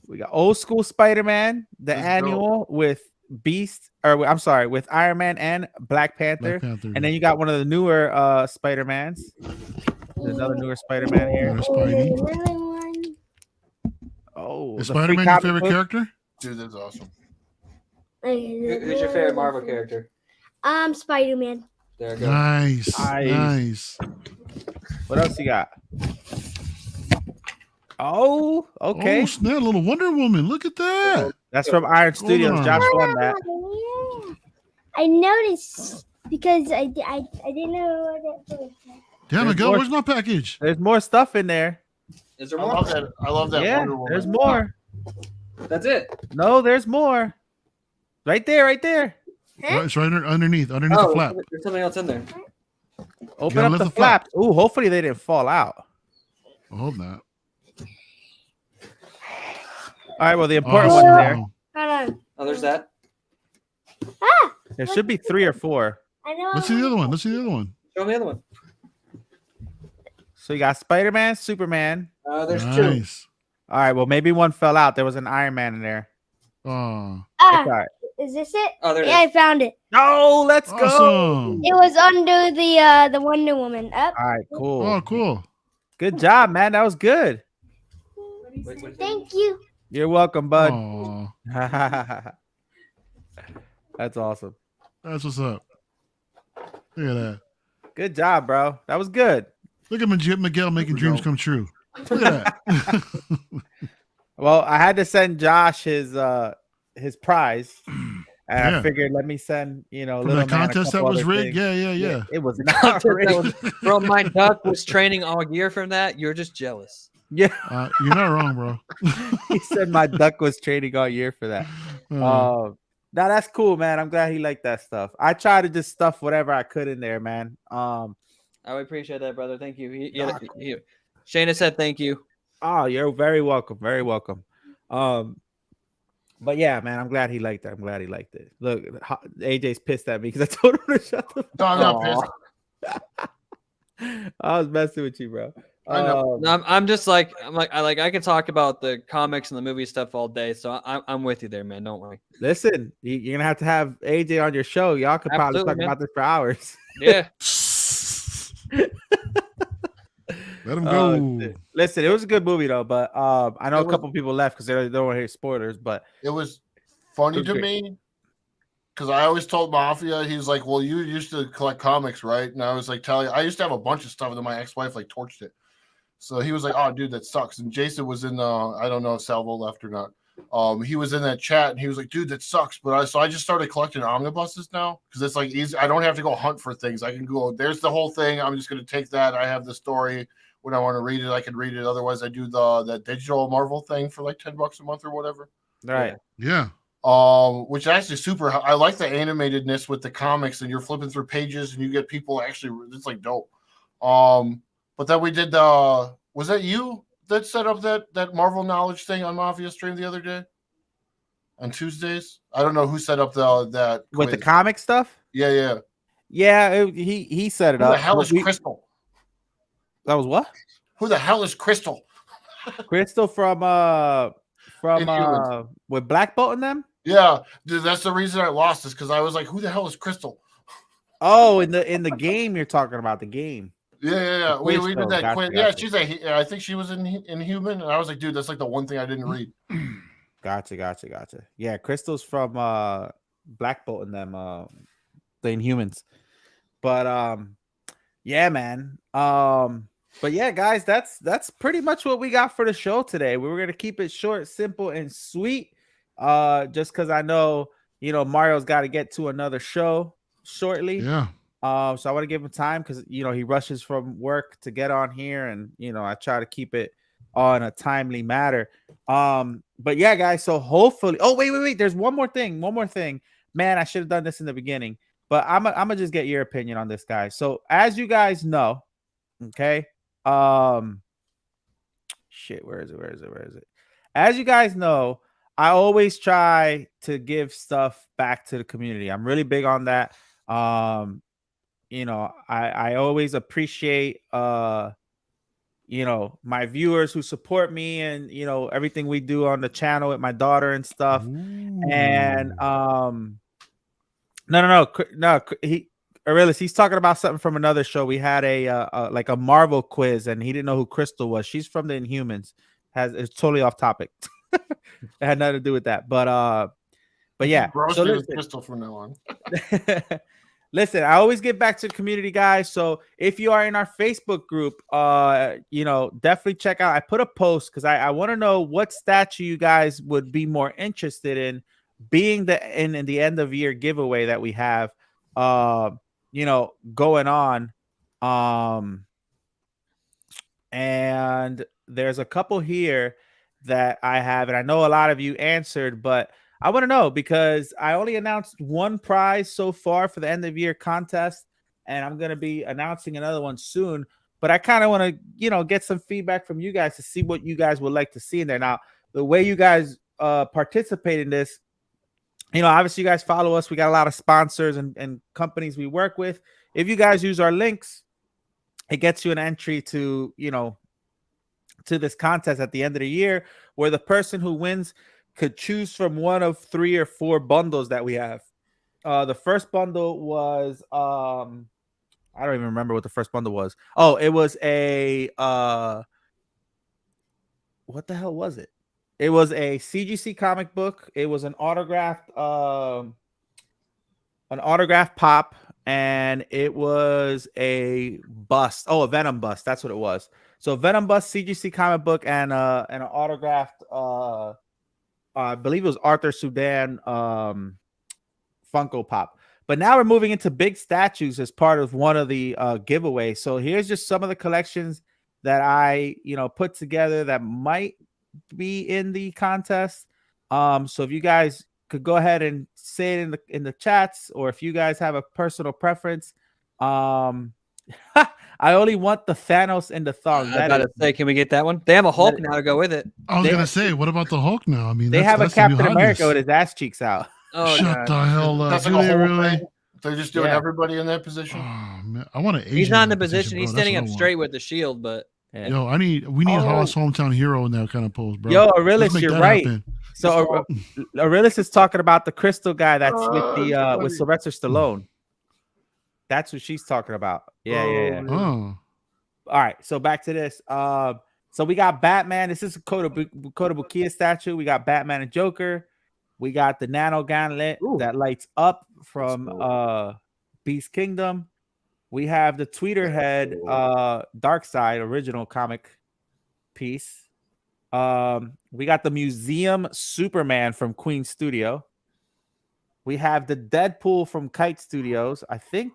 We got old school Spider-Man, the annual with with Iron Man and Black Panther. And then you got one of the newer Spider-Mans. There's another newer Spider-Man here. Oh, is Spider-Man your favorite character? Dude, that's awesome. Who's your favorite Marvel character? Spider-Man. There we go. Nice. What else you got? Oh, okay. Oh, snap, little Wonder Woman. Look at that. That's from Iron Studios. Josh won that. Yeah. I noticed because I didn't know what it was. Damn it, go. Where's my package? There's more stuff in there. Is there I more? love that Yeah, Wonder Woman. there's more. That's it. No, there's more. Right there. Huh? It's right underneath the flap. There's something else in there. Open up the flap. Ooh, hopefully they didn't fall out. I hope not. All right, well, the important one's there. Awesome. Hold on. Oh, there's that. Ah, There should be 3 or 4. I know. Let's see the other one. Let's see the other one. Show me the other one. So you got Spider-Man, Superman. There's 2. Nice. All right, well, maybe one fell out. There was an Iron Man in there. Oh, It's Ah, all right. is this it? Oh, there it Yeah, I is. found it. No, let's go. awesome. It was under the Wonder Woman. Up. All right, cool. Oh, cool. Good job, man. That was good. Wait. Thank you. You're welcome, bud. Oh, That's awesome. that's what's up. Look at that. Good job, bro. That was good. Look at Miguel making dreams come true. Look at that. Well, I had to send Josh his prize, and Yeah. I figured let me send From little that man a contest that couple was other rigged. things. Yeah. It was Contest not that rigged. Bro, my duck was training all year from that. You're just jealous. Yeah, You're not wrong, bro. he said my duck was training all year for that. Now that's cool, man. I'm glad he liked that stuff. I try to just stuff whatever I could in there, man. I would appreciate that, brother. Thank you. Shayna said thank you. Oh, you're very welcome. Very welcome. But yeah, man, I'm glad he liked that. I'm glad he liked it. Look, AJ's pissed at me because I told him to shut the No, I'm not pissed. I was messing with you, bro. I know. No, I'm just like I could talk about the comics and the movie stuff all day. So I'm with you there, man. Don't worry. Listen, you're gonna have AJ on your show. Y'all could probably Absolutely, talk man. about this for hours. Yeah. Let him go. Listen, it was a good movie though, but I know It a was- couple people left because they don't want to hear spoilers. But It was funny It was to great. me because I always told Mafia, he's like, "Well, you used to collect comics, right?" And I was like, "Telling, I used to have a bunch of stuff, and then my ex-wife like torched it." So he was like, "Oh, dude, that sucks." And Jason was in I don't know if Salvo left or not. He was in that chat, and he was like, "Dude, that sucks." But I just started collecting omnibuses now because it's like easy. I don't have to go hunt for things. I can go. There's the whole thing. I'm just gonna take that. I have the story. When I want to read it, I can read it. Otherwise, I do that digital Marvel thing for like $10 a month or whatever. right, Yeah. Which actually super. I like the animatedness with the comics, and you're flipping through pages, and you get people actually. It's like dope. But then we did the. Was that you that set up that Marvel knowledge thing on Mafia stream the other day? On Tuesdays, I don't know who set up that with the quiz. comic stuff. Yeah. Yeah, he set it Who up. the hell is We- Crystal? That was what? Who the hell is Crystal? Crystal from Inhumans. with Black Bolt in them. Yeah, dude, that's the reason I lost is because I was like, "Who the hell is Crystal?" Oh, in the game you're talking about the game. Yeah. We quiz did show. that Gotcha, quiz. Yeah, gotcha. I think she was in Inhuman, and I was like, "Dude, that's like the one thing I didn't read." Gotcha. Yeah, Crystal's from Black Bolt and them the Inhumans. But yeah, man. But yeah, guys, that's pretty much what we got for the show today. We were gonna keep it short, simple, and sweet. Just because I know Mario's got to get to another show shortly. Yeah. So I want to give him time because he rushes from work to get on here, and I try to keep it on a timely matter. But yeah, guys. So hopefully, oh wait. There's one more thing. Man, I should have done this in the beginning, but I'm gonna just get your opinion on this, guys. So as you guys know, okay. Shit, where is it? As you guys know, I always try to give stuff back to the community. I'm really big on that. I always appreciate my viewers who support me and everything we do on the channel with my daughter and stuff. Ooh. And no, Aurelius, he's talking about something from another show. We had a Marvel quiz, and he didn't know who Crystal was. She's from the Inhumans. It's totally off topic. It had nothing to do with that. But yeah. Gross So me with listen, Crystal from now on. listen, I always get back to the community, guys. So if you are in our Facebook group, definitely check out. I put a post because I want to know what statue you guys would be more interested in being in the end of year giveaway that we have going on. And there's a couple here that I have, and I know a lot of you answered, but I want to know because I only announced one prize so far for the end of year contest, and I'm going to be announcing another one soon. But I kind of want to, get some feedback from you guys to see what you guys would like to see in there. Now, the way you guys participate in this, obviously you guys follow us. We got a lot of sponsors and companies we work with. If you guys use our links, it gets you an entry to, to this contest at the end of the year, where the person who wins could choose from one of 3 or 4 bundles that we have. The first bundle was, I don't even remember what the first bundle was. Oh, it was a, what the hell was it? It was a CGC comic book. It was an autographed pop, and it was a bust. Oh, a Venom bust. That's what it was. So Venom bust, CGC comic book, and an autographed, I believe it was Arthur Sudan Funko Pop. But now we're moving into big statues as part of one of the giveaways. So here's just some of the collections that I, put together that might be in the contest. So if you guys could go ahead and say it in the chats, or if you guys have a personal preference. I only want the Thanos and the thong. I gotta say, can we get that one? They have a Hulk now to go with it. I was gonna say, what about the Hulk now? I mean, they have a Captain America with his ass cheeks out. Oh, shut the hell up! That's Do like they a whole really? thing. They're just doing everybody in that position. Oh man, I want to. He's not in the position. He's standing up straight with the shield, but yo, we need Haas hometown hero in that kind of pose, bro. Yo, Aurelius, you're right. Happen. So Aurelius is talking about the crystal guy that's with Sylvester Stallone. That's what she's talking about. Yeah. Oh. All right, so back to this. So we got Batman. This is a Kotobukiya statue. We got Batman and Joker. We got the Nano Gauntlet that lights up from Beast Kingdom. We have the Tweeter Head Darkseid original comic piece. We got the Museum Superman from Queen Studio. We have the Deadpool from Kite Studios. I think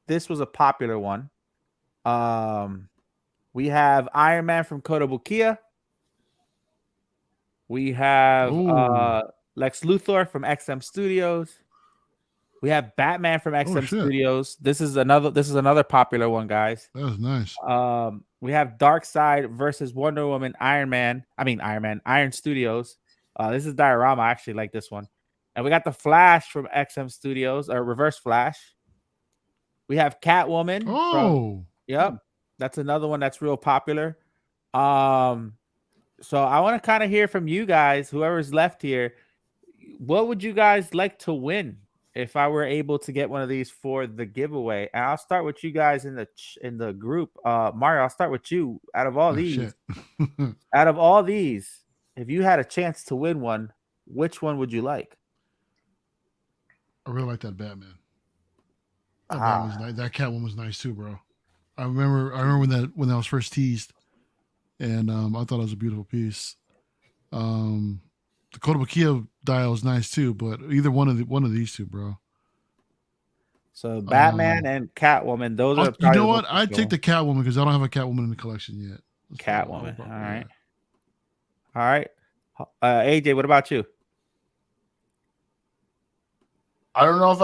this was a popular one. We have Iron Man from Kotobukiya. We have Lex Luthor from XM Studios. We have Batman from XM Studios. This is another popular one, guys. That was nice. We have Darkseid versus Wonder Woman, Iron Studios. This is diorama. I actually like this one. And we got the Flash from XM Studios, or Reverse Flash. We have Catwoman. Yep. That's another one that's real popular. So I want to kind of hear from you guys, whoever's left here. What would you guys like to win if I were able to get one of these for the giveaway? And I'll start with you guys in the group. Mario, I'll start with you. Out of all these, if you had a chance to win one, which one would you like? I really like that Batman. That Catwoman was nice too, bro. I remember when that was first teased, and I thought it was a beautiful piece. The Kotobukiya dial is nice too, but either one of these two, bro. So Batman and Catwoman, those are. You know what? I'd take the Catwoman because I don't have a Catwoman in the collection yet. Catwoman. All right. AJ, what about you? I don't know if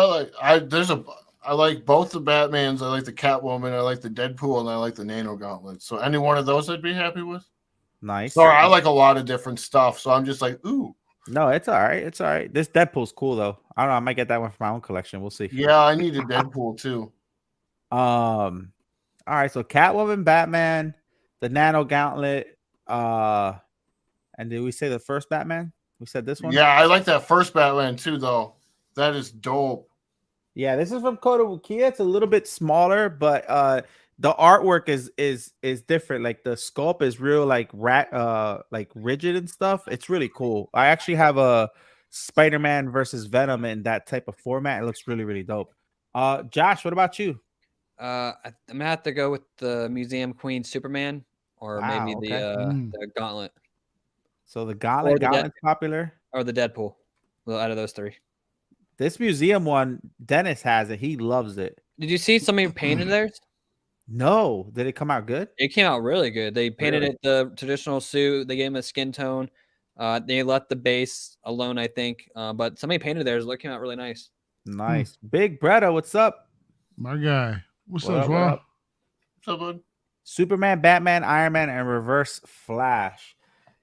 I like both the Batmans. I like the Catwoman. I like the Deadpool, and I like the Nano Gauntlet. So any one of those I'd be happy with. Nice. Sorry, I like a lot of different stuff, so I'm just like, ooh. No, it's all right. It's all right. This Deadpool's cool though. I don't know. I might get that one for my own collection. We'll see. Yeah, I need a Deadpool too. All right. So Catwoman, Batman, the Nano Gauntlet, and did we say the first Batman? We said this one. Yeah, I like that first Batman too, though. That is dope. Yeah, this is from Kotobukiya. It's a little bit smaller, but the artwork is different. Like the sculpt is real, like rigid and stuff. It's really cool. I actually have a Spider-Man versus Venom in that type of format. It looks really, really dope. Josh, what about you? I'm gonna have to go with the Museum Queen Superman, or maybe the Gauntlet. So the Gauntlet's popular, or the Deadpool. Well, out of those three. This museum one, Dennis has it. He loves it. Did you see somebody painted theirs? No. Did it come out good? It came out really good. They painted it the traditional suit. They gave him a skin tone. They left the base alone, I think. But somebody painted theirs. It came out really nice. Nice. Big Bretta, what's up? My guy. What's up, Joel? What's up, bud? Superman, Batman, Iron Man, and Reverse Flash.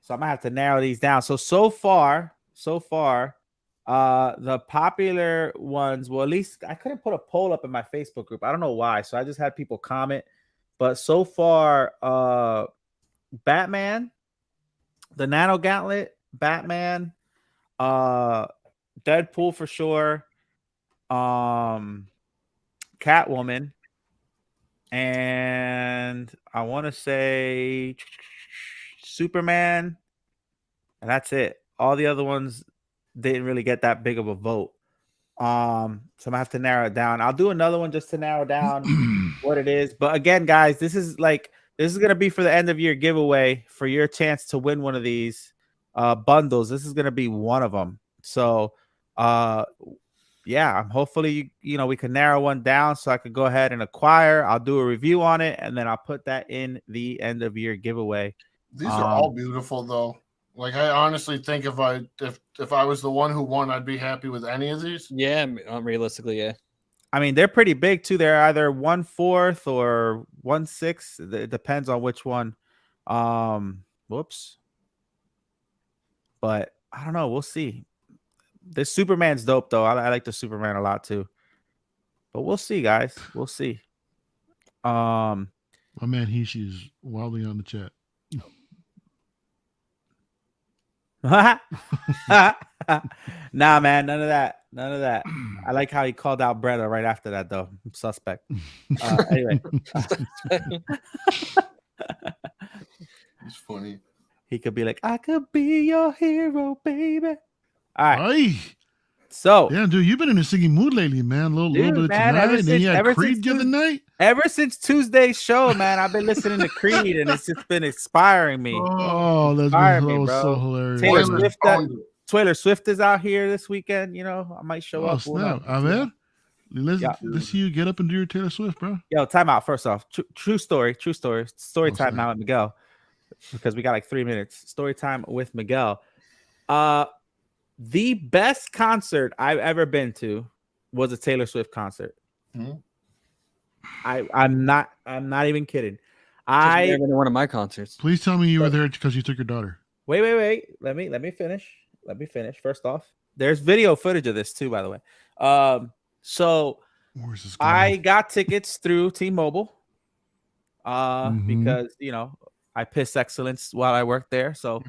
So I'm gonna have to narrow these down. So far, the popular ones. Well, at least I couldn't put a poll up in my Facebook group. I don't know why. So I just had people comment. But so far, Batman, the Nano Gauntlet, Batman, Deadpool for sure, Catwoman, and I want to say Superman, and that's it. All the other ones didn't really get that big of a vote. So I'm gonna have to narrow it down. I'll do another one just to narrow down what it is. But again, guys, this is gonna be for the end of year giveaway for your chance to win one of these bundles. This is gonna be one of them. So yeah, hopefully we can narrow one down so I could go ahead and acquire. I'll do a review on it and then I'll put that in the end of year giveaway. These are all beautiful though. Like I honestly think if I was the one who won, I'd be happy with any of these. Yeah, realistically, yeah. I mean, they're pretty big too. They're either 1/4 or 1/6. It depends on which one. Whoops. But I don't know. We'll see. This Superman's dope though. I like the Superman a lot too. But we'll see, guys. We'll see. My man Hishi's wildly on the chat. Nah, man, none of that. I like how he called out Bretta right after that, though. Suspect. Anyway, It's funny. He could be like, "I could be your hero, baby." All right. Aye. So, yeah, dude, you've been in a singing mood lately, man. A little bit of tonight, and then you had Creed the other night. Ever since Tuesday's show, man, I've been listening to Creed, and it's just been inspiring me. Oh, that was so hilarious. Taylor Swift is out here this weekend. I might show up. Snap. Let's see you get up and do your Taylor Swift, bro. Yo, time out. First off, true story time now with Miguel, because we got like 3 minutes. Story time with Miguel. The best concert I've ever been to was a Taylor Swift concert. Mm-hmm. I'm not even kidding. I've never been to one of my concerts. Please tell me you were there because you took your daughter. Wait. Let me finish. First off, there's video footage of this too, by the way. So I got tickets through T-Mobile because I pissed excellence while I worked there. So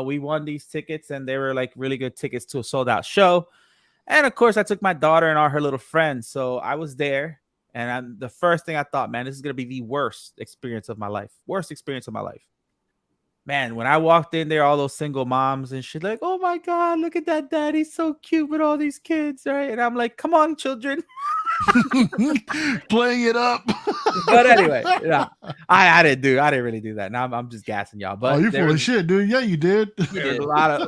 we won these tickets, and they were like really good tickets to a sold-out show. And of course, I took my daughter and all her little friends. So I was there, and the first thing I thought, man, this is gonna be the worst experience of my life. Man, when I walked in there, all those single moms and shit, like, oh my God, look at that dad. He's so cute with all these kids, right? And I'm like, come on, children. Playing it up. But anyway, I didn't really do that. Now I'm just gassing y'all. But you're full of shit, dude. Yeah, you did. There's a lot of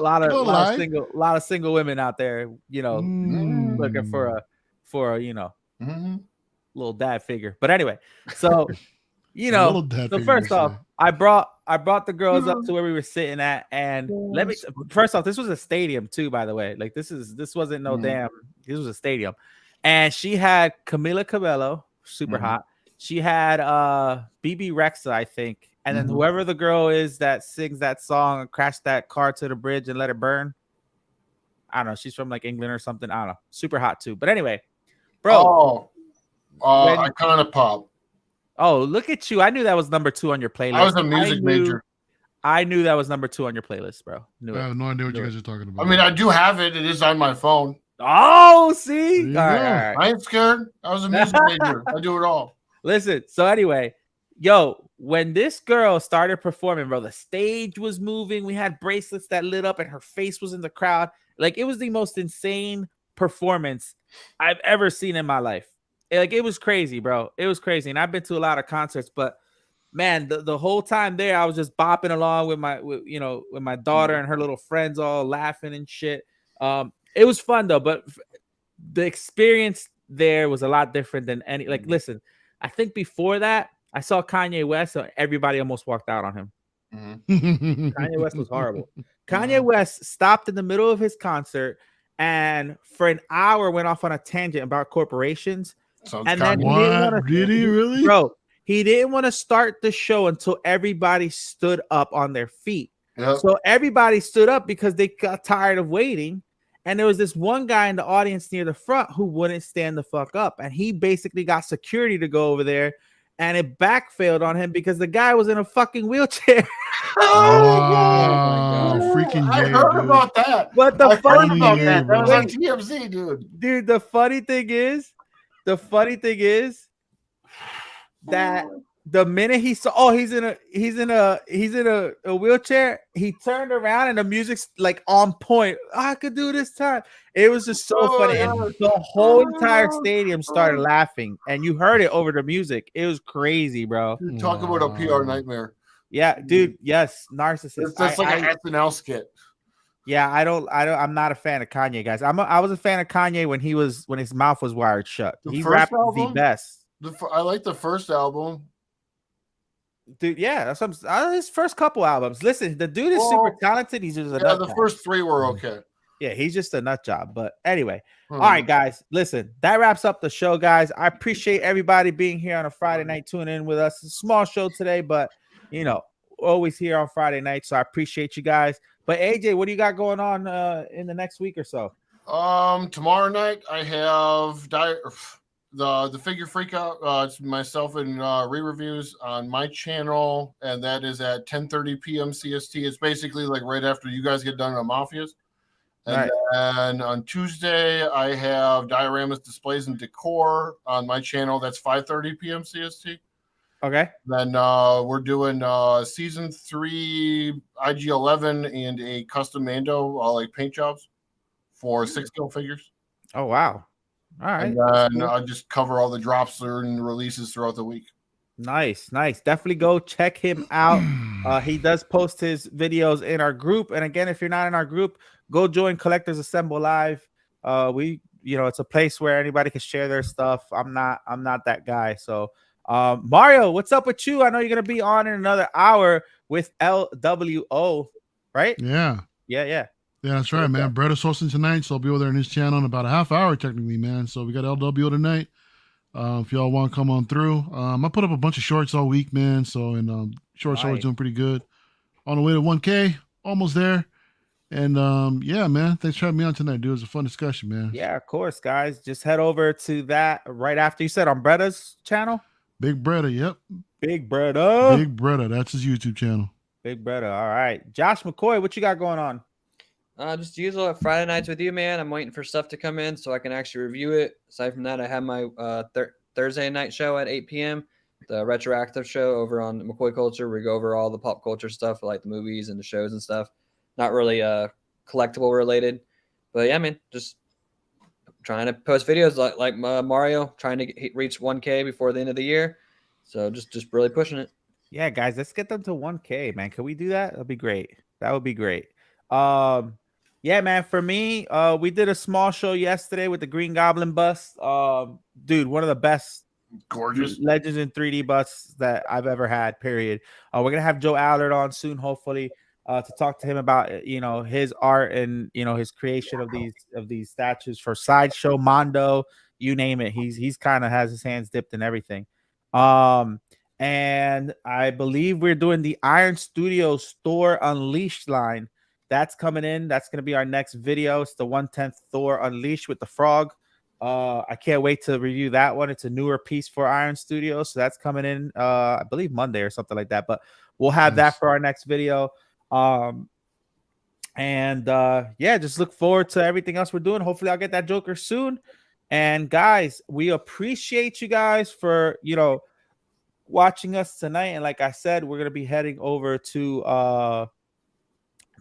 single women out there, looking for a little dad figure. But anyway, so so first off, I brought the girls up to where we were sitting at, and first off, this was a stadium too, by the way. Like this wasn't no damn. This was a stadium, and she had Camila Cabello, super hot. She had BB Rexa, I think, and then whoever the girl is that sings that song, "Crash That Car to the Bridge and Let It Burn." I don't know. She's from like England or something. I don't know. Super hot too. But anyway, bro. Icona Pop. Oh, look at you. I knew that was number 2 on your playlist. I was a music major. I knew that was number 2 on your playlist, bro. I have no idea what you guys are talking about. I mean, I do have it. It is on my phone. Oh, see? All right. I ain't scared. I was a music major. I do it all. Listen, so anyway, when this girl started performing, bro, the stage was moving. We had bracelets that lit up and her face was in the crowd. Like, it was the most insane performance I've ever seen in my life. Like, it was crazy, bro. It was crazy. And I've been to a lot of concerts, but man, the whole time there, I was just bopping along with my daughter and her little friends, all laughing and shit. It was fun though, but the experience there was a lot different than any. Like, listen, I think before that, I saw Kanye West, so everybody almost walked out on him. Kanye West was horrible. Kanye West stopped in the middle of his concert and for an hour went off on a tangent about corporations. And then did he really? Bro, he didn't want to start the show until everybody stood up on their feet. Yep. So everybody stood up because they got tired of waiting. And there was this one guy in the audience near the front who wouldn't stand the fuck up. And he basically got security to go over there. And it backfailed on him because the guy was in a fucking wheelchair. Wow, freaking I Jay, heard dude. about that. But the I heard funny about thing that. is, That was on wait, TMZ, dude. dude, the funny thing is that the minute he saw, oh, he's in a wheelchair, he turned around and the music's like on point. I could do this time. It was just so funny. And the whole entire stadium started laughing, and you heard it over the music. It was crazy, bro. Dude, talk about a PR nightmare. Yeah, dude. Yes, narcissist. That's like an SNL skit. Yeah, I'm not a fan of Kanye, guys. I was a fan of Kanye when his mouth was wired shut. He rapped the best. I like the first album. Dude, yeah, that's what his first couple albums. Listen, the dude is super talented. He's just a nut job. First 3 were okay. Yeah, he's just a nut job. But anyway, all right, guys. Listen, that wraps up the show, guys. I appreciate everybody being here on a Friday night, tuning in with us. It's a small show today, but always here on Friday night. So I appreciate you guys. But AJ, what do you got going on in the next week or so? Tomorrow night I have the Figure Freak Out. It's myself and re-reviews on my channel, and that is at 10:30 p.m. CST. It's basically like right after you guys get done on Mafias. And then on Tuesday, I have Dioramas, Displays, and Decor on my channel. That's 5:30 p.m. CST. Okay. Then we're doing Season 3 IG-11 and a custom Mando, like paint jobs for 6-scale figures. Oh, wow. All right. And then I'll just cover all the drops and releases throughout the week. Nice. Definitely go check him out. He does post his videos in our group. And again, if you're not in our group, go join Collectors Assemble Live. It's a place where anybody can share their stuff. I'm not that guy. So Mario, what's up with you? I know you're gonna be on in another hour with LWO, right? Yeah, that's right, man. Brett is hosting tonight, so I'll be over there in his channel in about a half hour, technically, man. So we got LWO tonight. If y'all want to come on through, I put up a bunch of shorts all week, man. So shorts always doing pretty good. On the way to 1K, almost there. And yeah, man, thanks for having me on tonight, dude. It was a fun discussion, man. Yeah, of course, guys. Just head over to that right after you said on Bretta's channel. Big Bretta, yep. Big Bretta. Big Bretta, that's his YouTube channel. Big Bretta. All right. Josh McCoy, what you got going on? Just usual Friday nights with you, man. I'm waiting for stuff to come in so I can actually review it. Aside from that, I have my Thursday night show at 8 p.m., the retroactive show over on McCoy Culture. We go over all the pop culture stuff, like the movies and the shows and stuff. Not really collectible related. But yeah, man, just trying to post videos like Mario, trying to reach 1K before the end of the year. So just really pushing it. Yeah, guys, let's get them to 1K, man. Can we do that? That'd be great. That would be great. Yeah, man, for me, we did a small show yesterday with the Green Goblin bust. Dude, one of the best gorgeous Legends in 3D busts that I've ever had, period. We're going to have Joe Allard on soon, hopefully, to talk to him about, his art and, his creation of these statues for Sideshow, Mondo, you name it. He's kind of has his hands dipped in everything. And I believe we're doing the Iron Studios Thor Unleashed line. That's coming in. That's going to be our next video. It's the 1/10 Thor Unleashed with the frog. I can't wait to review that one. It's a newer piece for Iron Studios. So that's coming in, I believe Monday or something like that. But we'll have that for our next video. Yeah, just look forward to everything else we're doing. Hopefully I'll get that Joker soon. And guys, we appreciate you guys for, watching us tonight. And like I said, we're going to be heading over to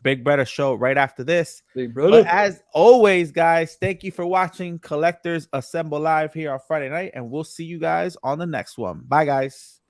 Big Brother show right after this. Big Brother. But as always, guys, thank you for watching Collectors Assemble Live here on Friday night, and we'll see you guys on the next one. Bye, guys.